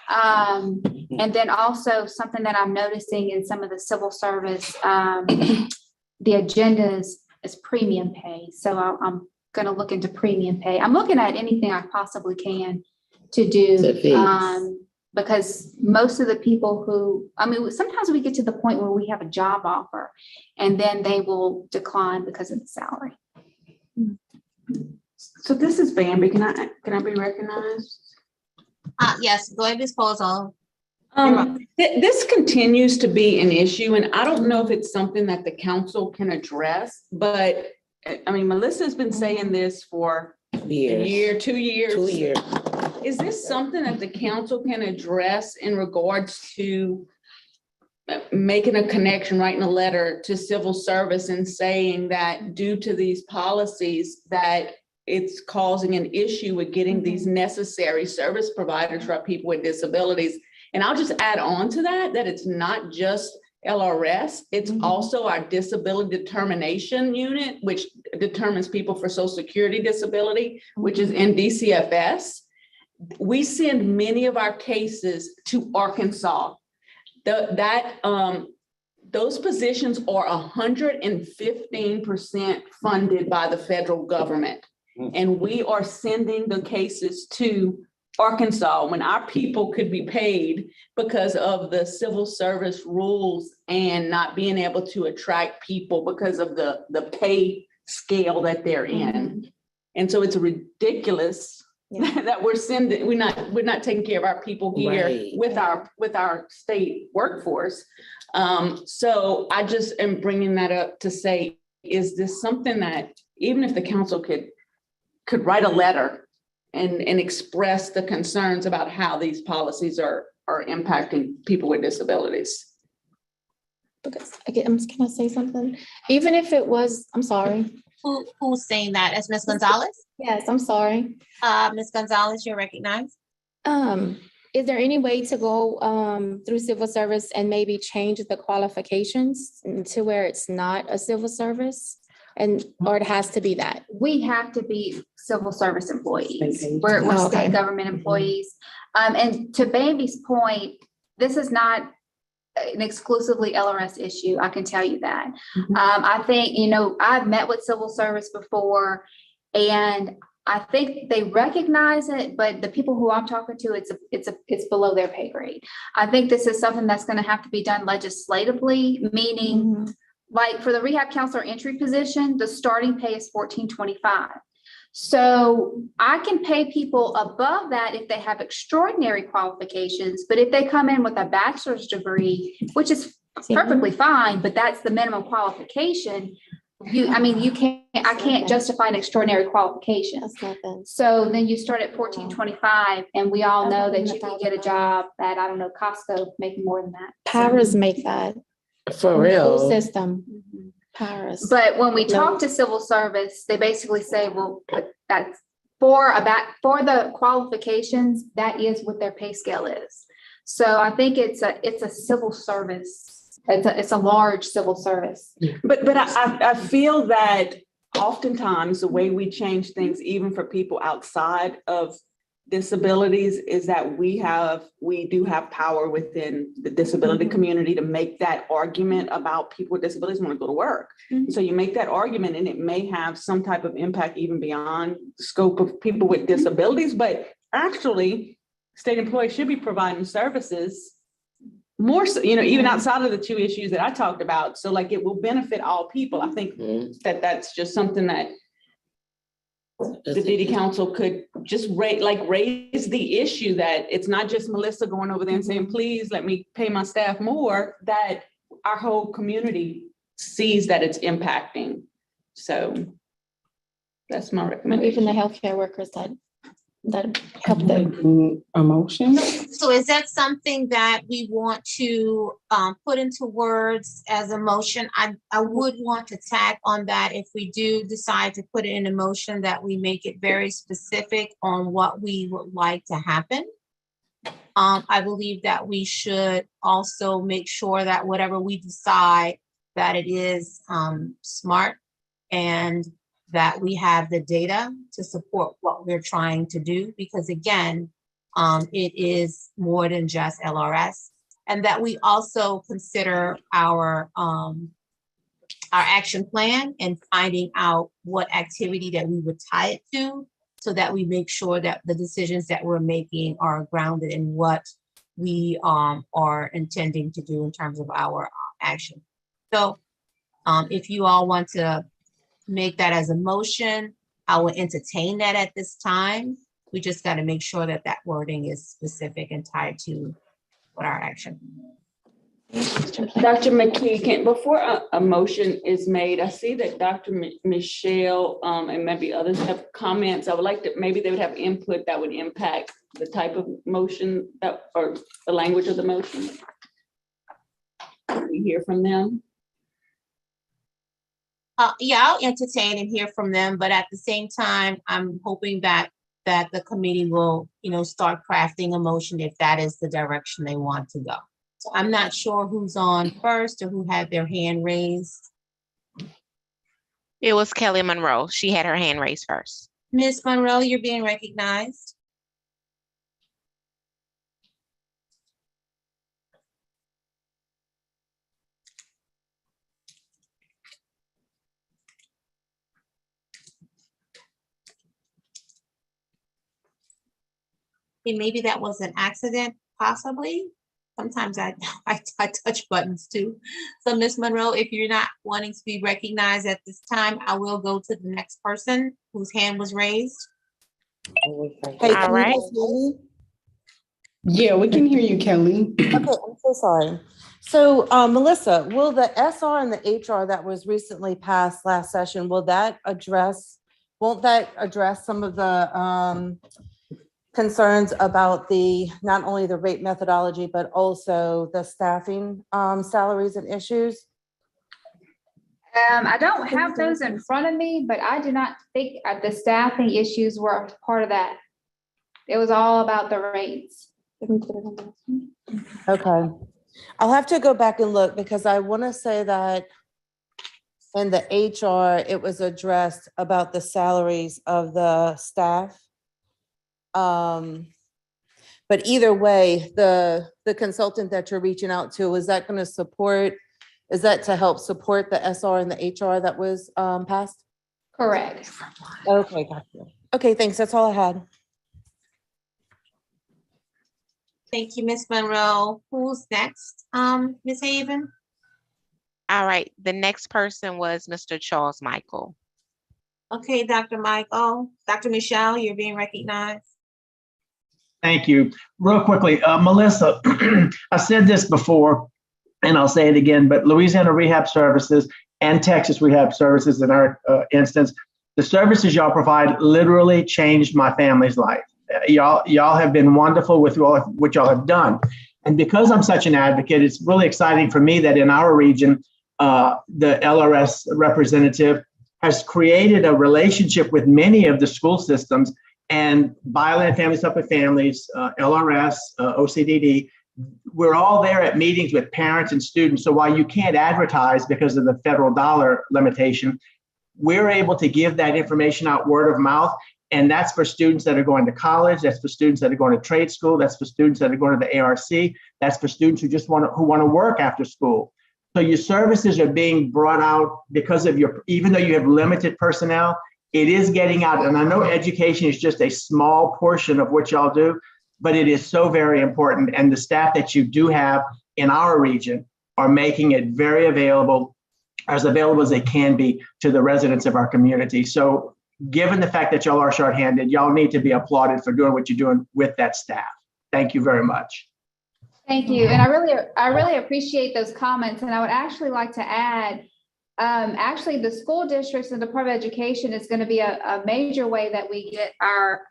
And then also something that I'm noticing in some of the civil service, the agenda is premium pay. So I'm going to look into premium pay. I'm looking at anything I possibly can to do. Because most of the people who, I mean, sometimes we get to the point where we have a job offer and then they will decline because of the salary. So this is Bambi. Can I be recognized? Yes, go ahead, Ms. Colzall. This continues to be an issue, and I don't know if it's something that the council can address, but I mean, Melissa's been saying this for a year, 2 years. 2 years. Is this something that the council can address in regards to making a connection, writing a letter to civil service and saying that due to these policies that it's causing an issue with getting these necessary service providers for people with disabilities? And I'll just add on to that it's not just LRS, it's also our disability determination unit, which determines people for Social Security disability, which is in DCFS. We send many of our cases to Arkansas. Those positions are 115% funded by the federal government. And we are sending the cases to Arkansas when our people could be paid because of the civil service rules and not being able to attract people because of the pay scale that they're in. And so it's ridiculous that we're not taking care of our people here with our state workforce. So I just am bringing that up to say, is this something that even if the council could write a letter and express the concerns about how these policies are impacting people with disabilities? Because again, can I say something? Even if it was, I'm sorry. Who's saying that? As Ms. Gonzalez? Yes, I'm sorry. Ms. Gonzalez, you're recognized. Is there any way to go through civil service and maybe change the qualifications to where it's not a civil service? Or it has to be that? We have to be civil service employees. We're state government employees. And to Bambi's point, this is not an exclusively LRS issue. I can tell you that. I think, you know, I've met with civil service before and I think they recognize it, but the people who I'm talking to, it's below their pay grade. I think this is something that's going to have to be done legislatively, meaning like for the rehab counselor entry position, the starting pay is $14.25. So I can pay people above that if they have extraordinary qualifications, but if they come in with a bachelor's degree, which is perfectly fine, but that's the minimum qualification. I can't justify an extraordinary qualification. So then you start at $14.25, and we all know that you can get a job at, I don't know, Costco making more than that. Paras make that. For real. System. Paras. But when we talk to civil service, they basically say, well, that's for the qualifications, that is what their pay scale is. So I think it's a civil service. It's a large civil service. But I feel that oftentimes the way we change things, even for people outside of disabilities, is that we do have power within the disability community to make that argument about people with disabilities want to go to work. So you make that argument and it may have some type of impact even beyond the scope of people with disabilities, but actually state employees should be providing services more so, you know, even outside of the two issues that I talked about. So like it will benefit all people. I think that's just something that the City Council could just raise the issue that it's not just Melissa going over there and saying, please let me pay my staff more, that our whole community sees that it's impacting. So that's my recommendation. Even the healthcare workers that help them. A motion? So is that something that we want to put into words as a motion? I would want to tag on that if we do decide to put it in a motion, that we make it very specific on what we would like to happen. I believe that we should also make sure that whatever we decide, that it is smart and that we have the data to support what we're trying to do, because again, it is more than just LRS, and that we also consider our action plan and finding out what activity that we would tie it to, so that we make sure that the decisions that we're making are grounded in what we are intending to do in terms of our action. So if you all want to make that as a motion, I will entertain that at this time. We just got to make sure that that wording is specific and tied to what our action. Dr. McKee, before a motion is made, I see that Dr. Michelle and maybe others have comments. I would like to, maybe they would have input that would impact the type of motion that, or the language of the motion. Can we hear from them? Yeah, I'll entertain and hear from them, but at the same time, I'm hoping that the committee will, start crafting a motion if that is the direction they want to go. So I'm not sure who's on first or who had their hand raised. It was Kelly Monroe. She had her hand raised first. Ms. Monroe, you're being recognized. And maybe that was an accident, possibly. Sometimes I touch buttons too. So Ms. Monroe, if you're not wanting to be recognized at this time, I will go to the next person whose hand was raised. Hey, All right. Yeah, we can hear you, Kelly. Okay, I'm so sorry. So, Melissa, will the SR and the HR that was recently passed last session, won't that address some of the concerns about not only the rate methodology, but also the staffing salaries and issues? I don't have those in front of me, but I do not think the staffing issues were part of that. It was all about the rates. Okay. I'll have to go back and look because I want to say that in the HR, it was addressed about the salaries of the staff. But either way, the consultant that you're reaching out to, is that to help support the SR and the HR that was passed? Correct. Okay, gotcha. Okay, thanks. That's all I had. Thank you, Ms. Monroe. Who's next? Ms. Haven? All right. The next person was Mr. Charles Michael. Okay, Dr. Michael. Dr. Michelle, you're being recognized. Thank you. Real quickly, Melissa, I said this before, and I'll say it again, but Louisiana Rehab Services and Texas Rehab Services in our instance, the services y'all provide literally changed my family's life. Y'all have been wonderful with what y'all have done. And because I'm such an advocate, it's really exciting for me that in our region, the LRS representative has created a relationship with many of the school systems, and Byland Families Help with Families, LRS, OCDD, we're all there at meetings with parents and students. So while you can't advertise because of the federal dollar limitation, we're able to give that information out word of mouth. And that's for students that are going to college. That's for students that are going to trade school. That's for students that are going to the ARC. That's for students who just want to work after school. So your services are being brought out because of even though you have limited personnel, it is getting out. And I know education is just a small portion of what y'all do, but it is so very important. And the staff that you do have in our region are making it very available as they can be to the residents of our community. So given the fact that y'all are shorthanded, y'all need to be applauded for doing what you're doing with that staff. Thank you very much. Thank you. And I really appreciate those comments. And I would actually like to add, actually the school districts and Department of Education is going to be a major way that we get our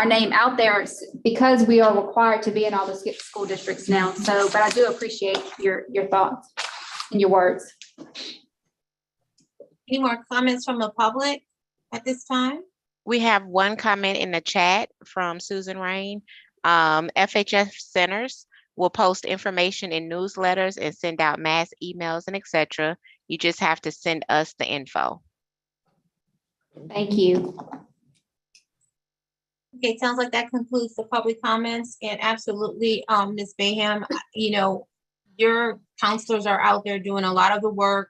name out there because we are required to be in all the school districts now. So, but I do appreciate your thoughts and your words. Any more comments from the public at this time? We have one comment in the chat from Susan Rain. FHS centers will post information in newsletters and send out mass emails and etc. You just have to send us the info. Thank you. Okay, it sounds like that concludes the public comments, and absolutely, Ms. Bayham, you know, your counselors are out there doing a lot of the work.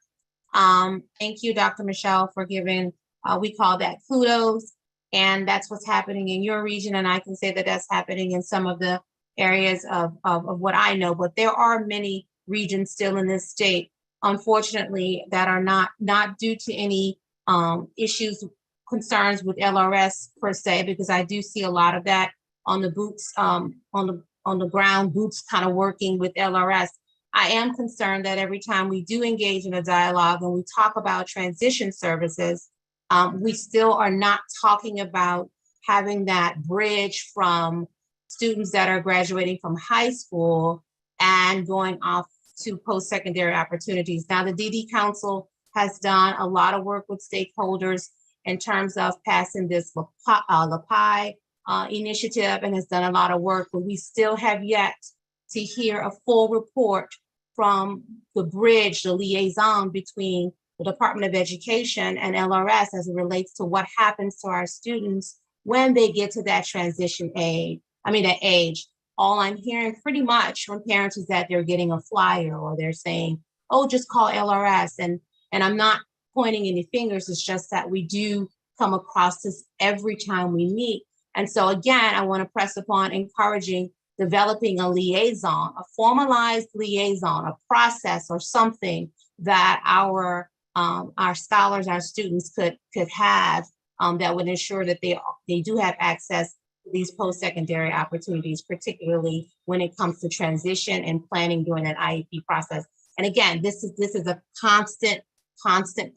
Thank you, Dr. Michelle, for giving, we call that kudos. And that's what's happening in your region, and I can say that that's happening in some of the areas of what I know, but there are many regions still in this state, unfortunately, that are not due to any issues, concerns with LRS per se, because I do see a lot of that on the boots, on the ground, boots kind of working with LRS. I am concerned that every time we do engage in a dialogue and we talk about transition services, we still are not talking about having that bridge from students that are graduating from high school and going off to post-secondary opportunities. Now, the DD Council has done a lot of work with stakeholders in terms of passing this LAPI initiative, and has done a lot of work, but we still have yet to hear a full report from the bridge, the liaison between the Department of Education and LRS as it relates to what happens to our students when they get to that transition age. That age. All I'm hearing pretty much from parents is that they're getting a flyer or they're saying, oh, just call LRS. And I'm not pointing any fingers. It's just that we do come across this every time we meet. And so again, I want to press upon encouraging developing a liaison, a formalized liaison, a process or something that our scholars, our students could have that would ensure that they do have access to these post-secondary opportunities, particularly when it comes to transition and planning during that IEP process. And again, this is a constant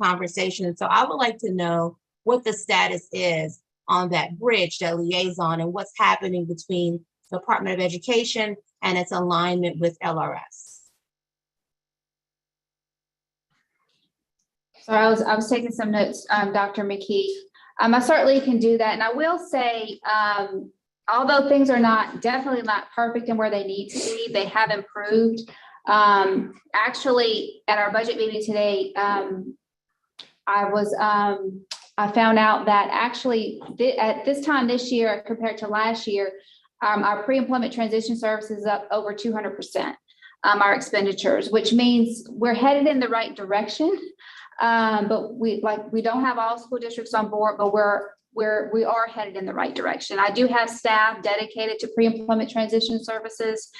conversation. And so I would like to know what the status is on that bridge, that liaison, and what's happening between the Department of Education and its alignment with LRS. So I was taking some notes, Dr. McKee. I certainly can do that. And I will say, although things are definitely not perfect and where they need to be, they have improved. Actually, at our budget meeting today, I found out that actually at this time this year compared to last year, our pre-employment transition services is up over 200%, our expenditures, which means we're headed in the right direction. But we don't have all school districts on board, but we are headed in the right direction. I do have staff dedicated to pre-employment transition services.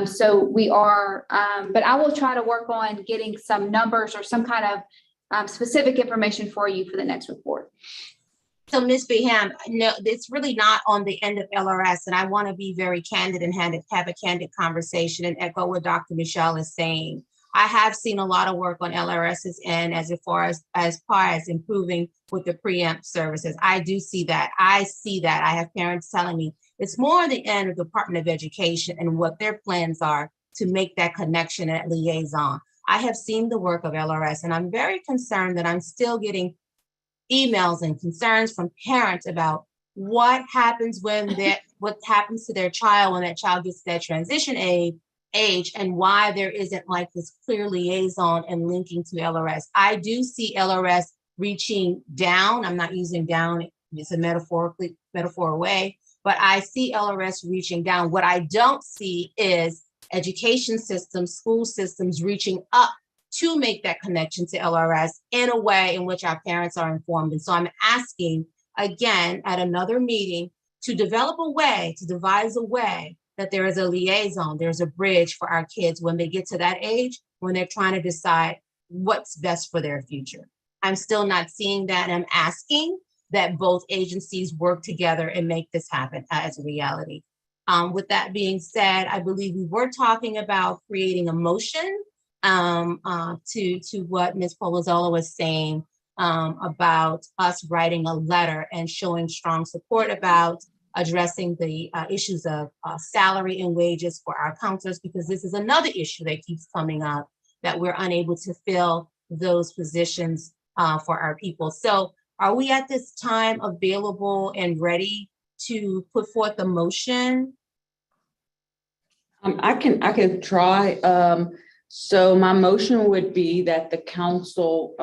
So we are, but I will try to work on getting some numbers or some kind of specific information for you for the next report. So Ms. Bayham, no, it's really not on the end of LRS, and I want to be very candid and have a candid conversation and echo what Dr. Michelle is saying. I have seen a lot of work on LRS's end as far as improving with the preempt services. I do see that. I see that. I have parents telling me it's more on the end of the Department of Education and what their plans are to make that connection at liaison. I have seen the work of LRS, and I'm very concerned that I'm still getting emails and concerns from parents about what happens what happens to their child when that child gets to that transition age, and why there isn't like this clear liaison and linking to LRS. I do see LRS reaching down. I'm not using down, it's a metaphor way, but I see LRS reaching down. What I don't see is education systems, school systems reaching up to make that connection to LRS in a way in which our parents are informed. And so I'm asking again at another meeting to develop a way, to devise a way that there is a liaison, there's a bridge for our kids when they get to that age, when they're trying to decide what's best for their future. I'm still not seeing that, and I'm asking that both agencies work together and make this happen as a reality. With that being said, I believe we were talking about creating a motion to what Ms. Polozola was saying about us writing a letter and showing strong support about addressing the issues of salary and wages for our counselors, because this is another issue that keeps coming up, that we're unable to fill those positions for our people. So are we at this time available and ready to put forth a motion? I can try. So my motion would be that the council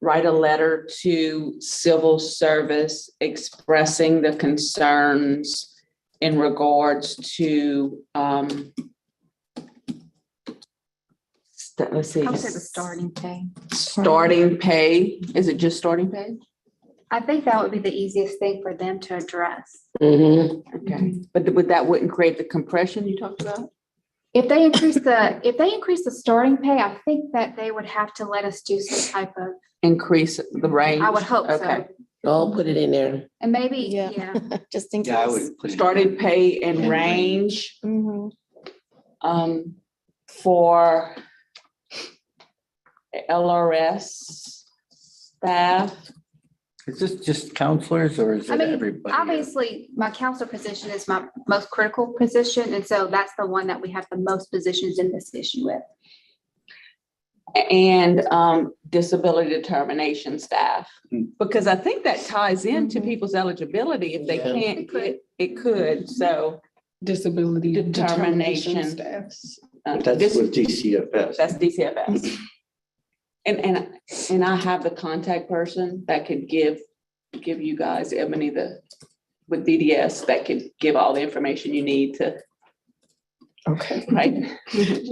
write a letter to civil service expressing the concerns in regards to, let's see. I would say the starting pay. Starting pay, is it just starting pay? I think that would be the easiest thing for them to address. Okay, but wouldn't create the compression you talked about? If they increase the starting pay, I think that they would have to let us do some type of, Increase the range? I would hope so. Okay. I'll put it in there. And maybe, Yeah. yeah. Just in case. Yeah, I would put it. Starting pay and range, Mhm. for LRS staff. Is this just counselors or is I it mean, everybody? obviously, my counselor position is my most critical position, and so that's the one that we have the most positions in this issue with. And disability determination staff, because I think that ties into people's eligibility. If they Yeah. can't get, it could, so. Disability Determination. determination staff. That's with DCFS. That's DCFS. And I have the contact person that could give you guys, Ebony, with DDS, that could give all the information you need to, Okay, right?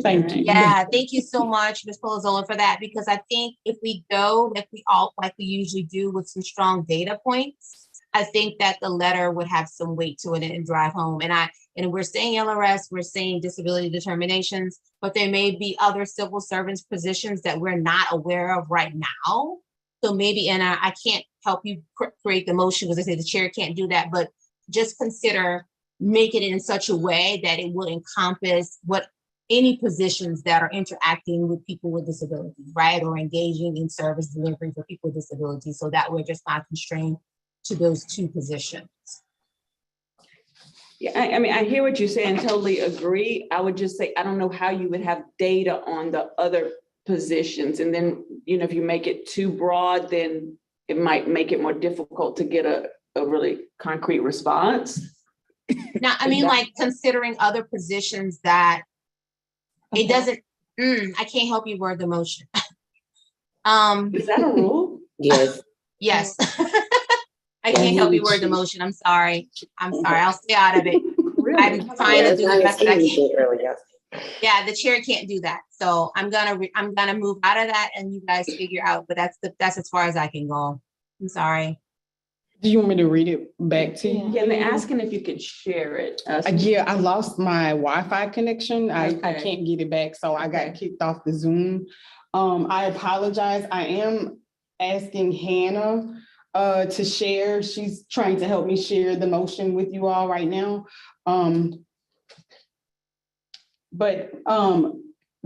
thank you. Yeah, thank you so much, Ms. Palazola, for that, because I think if we go like we usually do with some strong data points, I think that the letter would have some weight to it and drive home. And we're saying LRS, we're saying disability determinations, but there may be other civil servants positions that we're not aware of right now. So maybe, and I can't help you create the motion because I say the chair can't do that, but just consider making it in such a way that it will encompass what any positions that are interacting with people with disabilities, right? Or engaging in service delivery for people with disabilities. So that we're just not constrained to those two positions. Yeah, I mean, I hear what you're saying, totally agree. I would just say, I don't know how you would have data on the other positions. And then, if you make it too broad, then it might make it more difficult to get a really concrete response. Now, I mean, like considering other positions that it doesn't, I can't help you word the motion. Is that a rule? Yes. Yes. I can't help you word the motion. I'm sorry. I'll stay out of it. I'm trying to do the best that I can. Yeah, the chair can't do that. So I'm gonna move out of that and you guys figure out, but that's as far as I can go. I'm sorry. Do you want me to read it back to you? Yeah, they're asking if you could share it. Yeah, I lost my Wi-Fi connection. I Okay. can't get it back, so I got kicked off the Zoom. I apologize. I am asking Hannah to share. She's trying to help me share the motion with you all right now. But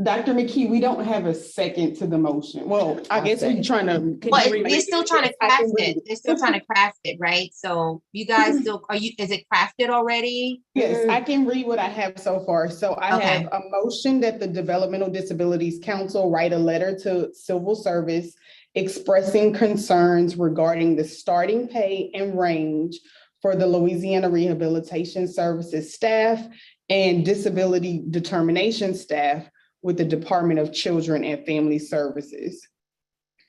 Dr. McKee, we don't have a second to the motion. Well, I guess we're trying to. But they're still trying to craft it. They're still trying to craft it, right? So you guys still, is it crafted already? Yes, I can read what I have so far. So I Okay. have a motion that the Developmental Disabilities Council write a letter to civil service expressing concerns regarding the starting pay and range for the Louisiana Rehabilitation Services staff and disability determination staff with the Department of Children and Family Services.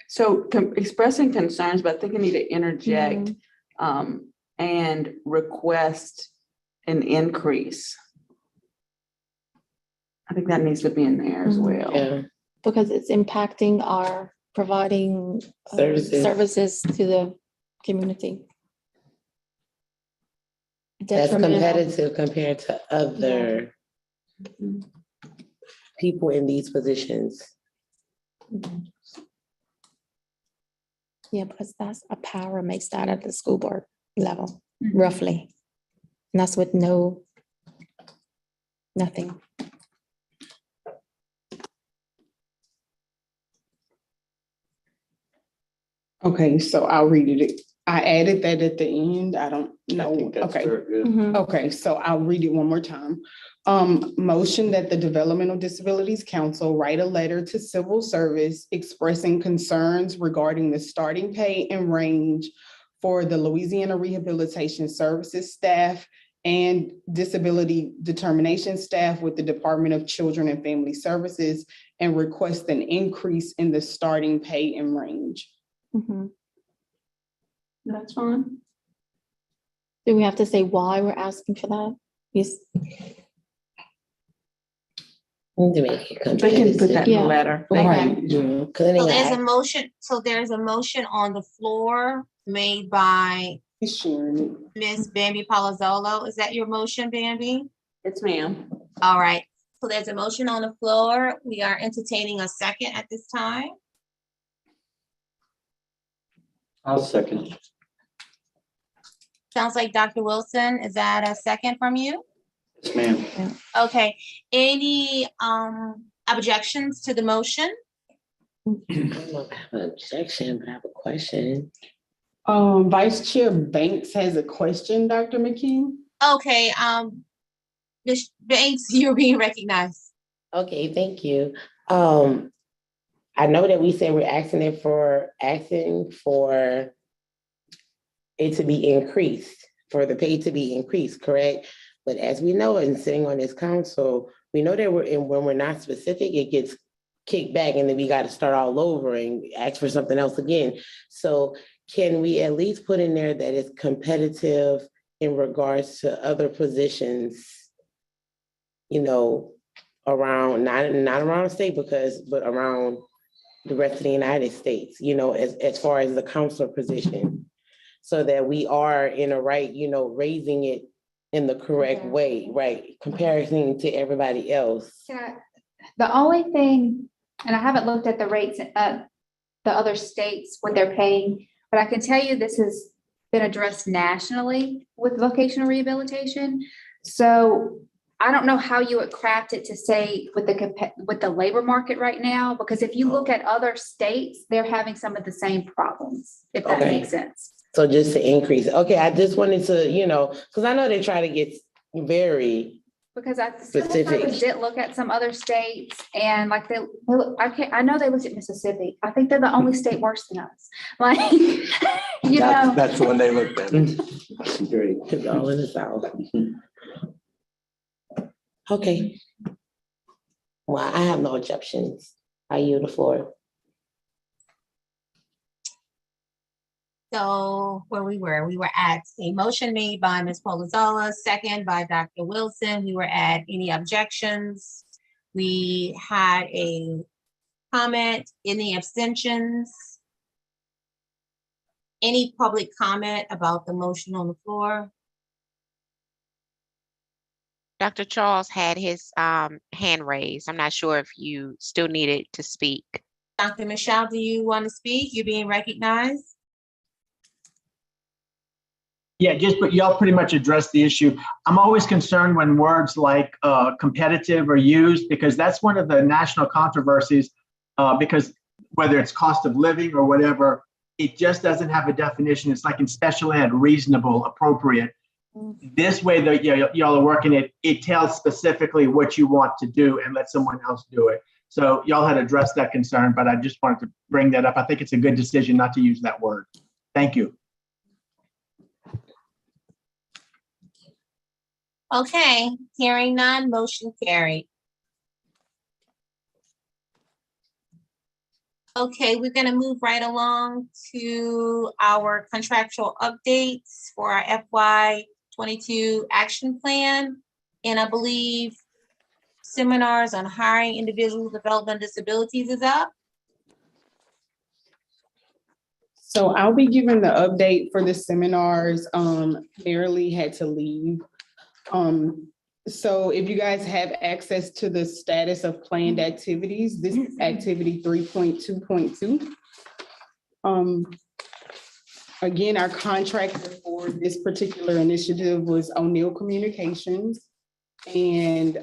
So expressing concerns, but I think I need to interject and request an increase. I think that needs to be in there as well. Yeah. Because it's impacting our providing services to the community. That's Detrimental. competitive compared to other people in these positions. Yeah, because that's a power makes that at the school board level, roughly. And that's with nothing. Okay, so I'll read it. I added that at the end. I don't know. Okay. Okay, so I'll read it one more time. Motion that the Developmental Disabilities Council write a letter to civil service expressing concerns regarding the starting pay and range for the Louisiana Rehabilitation Services staff and disability determination staff with the Department of Children and Family Services and request an increase in the starting pay and range. Mhm. That's fine. Do we have to say why we're asking for that? Yes. To make it They can put that in the Yeah. letter. Right, yeah. 'Cause then they So gonna there's a ask- motion, on the floor made by He's sharing it. Ms. Bambi Palazzolo. Is that your motion, Bambi? Yes, ma'am. All right, so there's a motion on the floor. We are entertaining a second at this time. I'll second. Sounds like Dr. Wilson, is that a second from you? Yes, ma'am. Okay, any objections to the motion? I don't have an objection, but I have a question. Vice Chair Banks has a question, Dr. McKee. Okay, Ms. Banks, you're being recognized. Okay, thank you. I know that we said we're asking for it to be increased, for the pay to be increased, correct? But as we know, and sitting on this council, we know that when we're not specific, it gets kicked back and then we got to start all over and ask for something else again. So can we at least put in there that it's competitive in regards to other positions, you know, around, not around the state but around the rest of the United States, you know, as far as the counselor position, so that we are in a right, you know, raising it in the correct way, right? Comparison to everybody else. The only thing, and I haven't looked at the rates of the other states, what they're paying, but I can tell you this has been addressed nationally with vocational rehabilitation. So I don't know how you would craft it to say with the labor market right now, because if you look at other states, they're having some of the same problems, if that Okay. makes sense. So just to increase, okay, I just wanted to, you know, because I know they try to get very, Because I Specific. did look at some other states and like I know they looked at Mississippi. I think they're the only state worse than us. Like, you know. That's the one they looked at. Great. it's all in the South. Okay. Well, I have no objections. I yield the floor. So where we were at a motion made by Ms. Polazola, second by Dr. Wilson. We were at any objections. We had a comment, any abstentions? Any public comment about the motion on the floor? Dr. Charles had his hand raised. I'm not sure if you still needed to speak. Dr. Michelle, do you want to speak? You're being recognized. Yeah, but y'all pretty much addressed the issue. I'm always concerned when words like competitive are used, because that's one of the national controversies, because whether it's cost of living or whatever, it just doesn't have a definition. It's like in special ed, reasonable, appropriate. This way that y'all are working it, it tells specifically what you want to do and let someone else do it. So y'all had addressed that concern, but I just wanted to bring that up. I think it's a good decision not to use that word. Thank you. Okay, hearing none, motion carried. Okay, we're gonna move right along to our contractual updates for our FY 22 action plan. And I believe seminars on hiring individuals with developmental disabilities is up. So I'll be giving the update for the seminars. Marilee had to leave. So if you guys have access to the status of planned activities, this is activity 3.2.2. Again, our contractor for this particular initiative was O'Neill Communications. And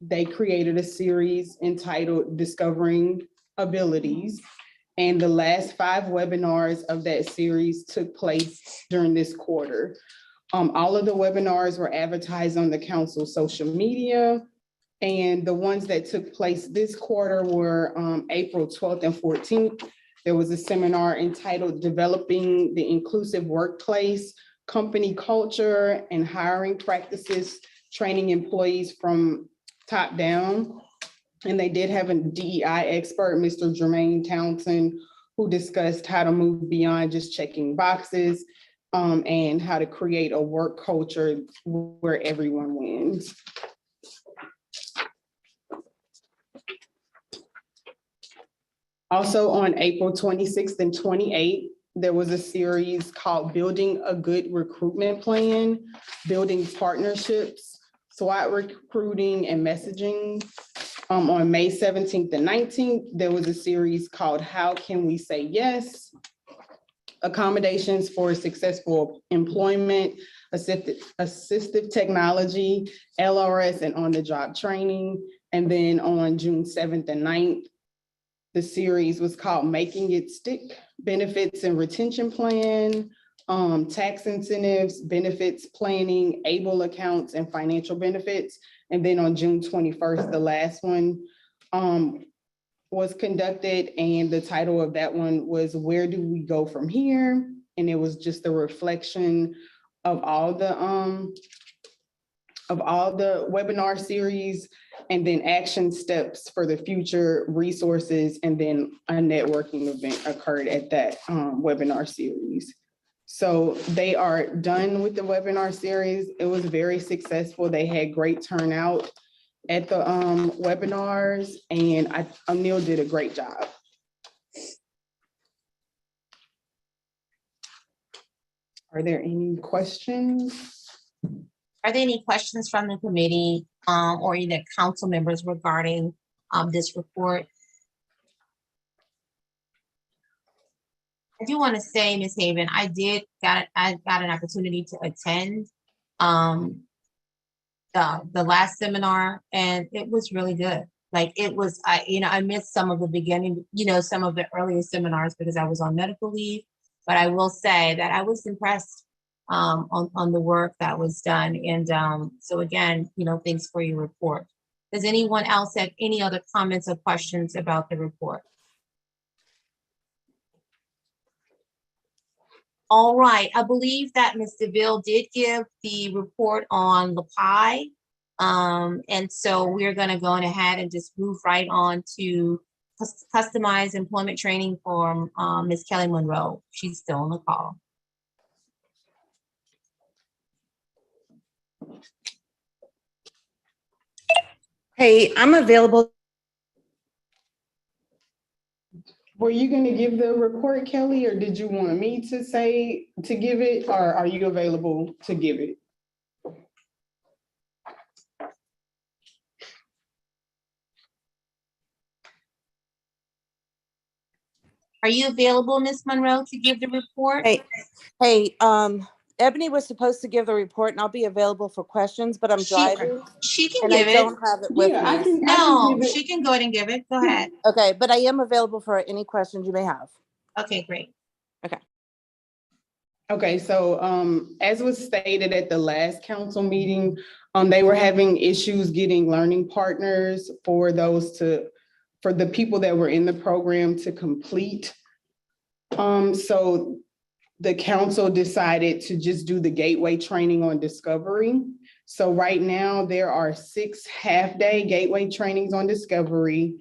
they created a series entitled Discovering Abilities. And the last 5 webinars of that series took place during this quarter. All of the webinars were advertised on the council's social media. And the ones that took place this quarter were April 12th and 14th. There was a seminar entitled Developing the Inclusive Workplace, Company Culture and Hiring Practices, Training Employees from Top Down. And they did have a DEI expert, Mr. Jermaine Townsend, who discussed how to move beyond just checking boxes and how to create a work culture where everyone wins. Also on April 26th and 28th, there was a series called Building a Good Recruitment Plan, Building Partnerships, SWOT Recruiting and Messaging. On May 17th and 19th, there was a series called How Can We Say Yes? Accommodations for Successful Employment, Assistive Technology, LRS, and on-the-job training. And then on June 7th and 9th, the series was called Making It Stick, Benefits and Retention Plan, Tax Incentives, Benefits Planning, ABLE Accounts, and Financial Benefits. And then on June 21st, the last one was conducted, and the title of that one was Where Do We Go From Here? And it was just a reflection of all the webinar series, and then action steps for the future, resources, and then a networking event occurred at that webinar series. So they are done with the webinar series. It was very successful. They had great turnout at the webinars, and O'Neill did a great job. Are there any questions? Are there any questions from the committee or either council members regarding this report? I do want to say, Ms. Haven, I got an opportunity to attend the last seminar, and it was really good. Like it was, I missed some of the beginning, some of the earlier seminars because I was on medical leave, but I will say that I was impressed on the work that was done. And so again, thanks for your report. Does anyone else have any other comments or questions about the report? All right, I believe that Ms. DeVille did give the report on LaPi. And so we're gonna go ahead and just move right on to customized employment training for Ms. Kelly Monroe. She's still on the call. Hey, I'm available. Were you going to give the report, Kelly, or did you want me to give it, or are you available to give it? Are you available, Ms. Monroe, to give the report? Hey, Ebony was supposed to give the report, and I'll be available for questions, but I'm driving. She can and give I it. don't have it with me. No, she can go ahead and give it. Go ahead. Okay, but I am available for any questions you may have. Okay, great. Okay. Okay, so as was stated at the last council meeting, they were having issues getting learning partners for the people that were in the program to complete. So the council decided to just do the gateway training on Discovery. So right now there are 6 half-day gateway trainings on Discovery,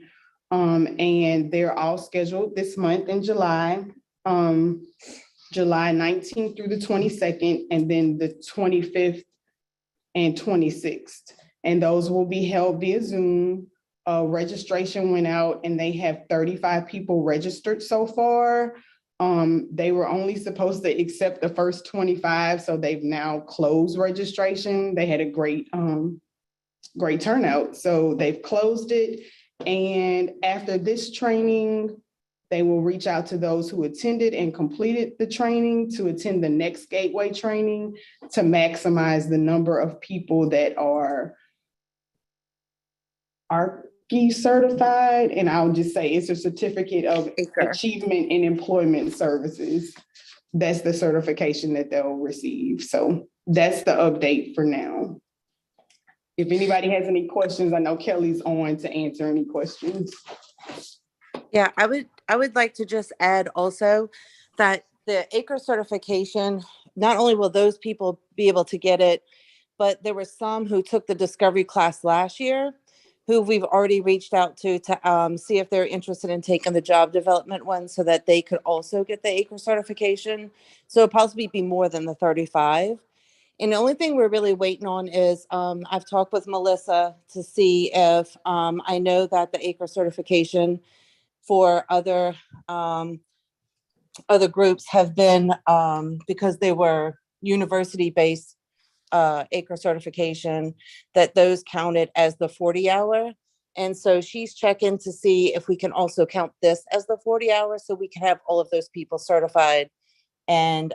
and they're all scheduled this month in July. July 19th through the 22nd, and then the 25th and 26th. And those will be held via Zoom. Registration went out and they have 35 people registered so far. They were only supposed to accept the first 25, so they've now closed registration. They had a great turnout, so they've closed it. And after this training, they will reach out to those who attended and completed the training to attend the next gateway training to maximize the number of people that are ARCE certified. And I'll just say it's a certificate of achievement in employment services. That's the certification that they'll receive. So that's the update for now. If anybody has any questions, I know Kelly's on to answer any questions. Yeah, I would like to just add also that the ACRE certification, not only will those people be able to get it, but there were some who took the Discovery class last year who we've already reached out to see if they're interested in taking the job development one so that they could also get the ACRE certification. So it'll possibly be more than the 35. And the only thing we're really waiting on is I've talked with Melissa to see if I know that the ACRE certification for other groups have been because they were university-based ACRE certification, that those counted as the 40-hour. And so she's checking to see if we can also count this as the 40 hours so we can have all of those people certified and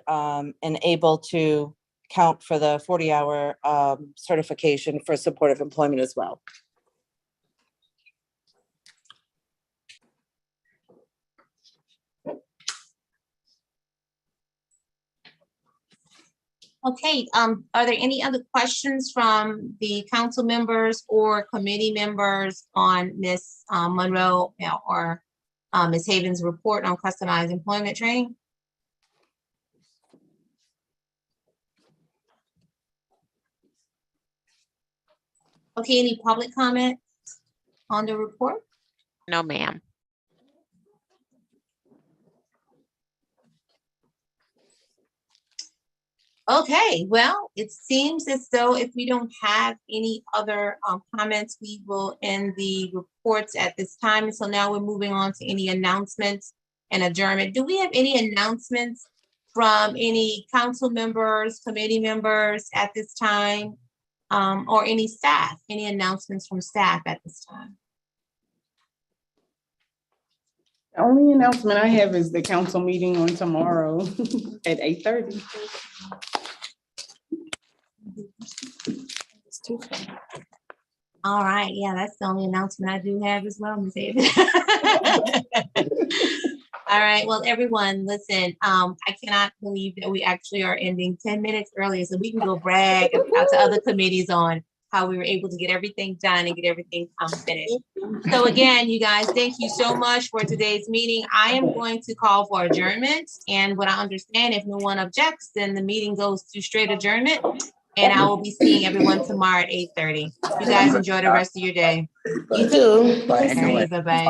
able to count for the 40-hour certification for supportive employment as well. Okay, are there any other questions from the council members or committee members on Ms. Monroe or Ms. Haven's report on customized employment training? Okay, any public comment on the report? No, ma'am. Okay, well, it seems as though if we don't have any other comments, we will end the reports at this time. So now we're moving on to any announcements and adjournment. Do we have any announcements from any council members, committee members at this time? Or any staff, any announcements from staff at this time? The only announcement I have is the council meeting on tomorrow at 8:30. All right, yeah, that's the only announcement I do have as well, Ms. Davis. All right, well, everyone, listen, I cannot believe that we actually are ending 10 minutes earlier, so we can go brag out to other committees on how we were able to get everything done and get everything finished. So again, you guys, thank you so much for today's meeting. I am going to call for adjournment, and what I understand, if no one objects, then the meeting goes to straight adjournment, and I will be seeing everyone tomorrow at 8:30. You guys enjoy the rest of your day. You too. Bye-bye.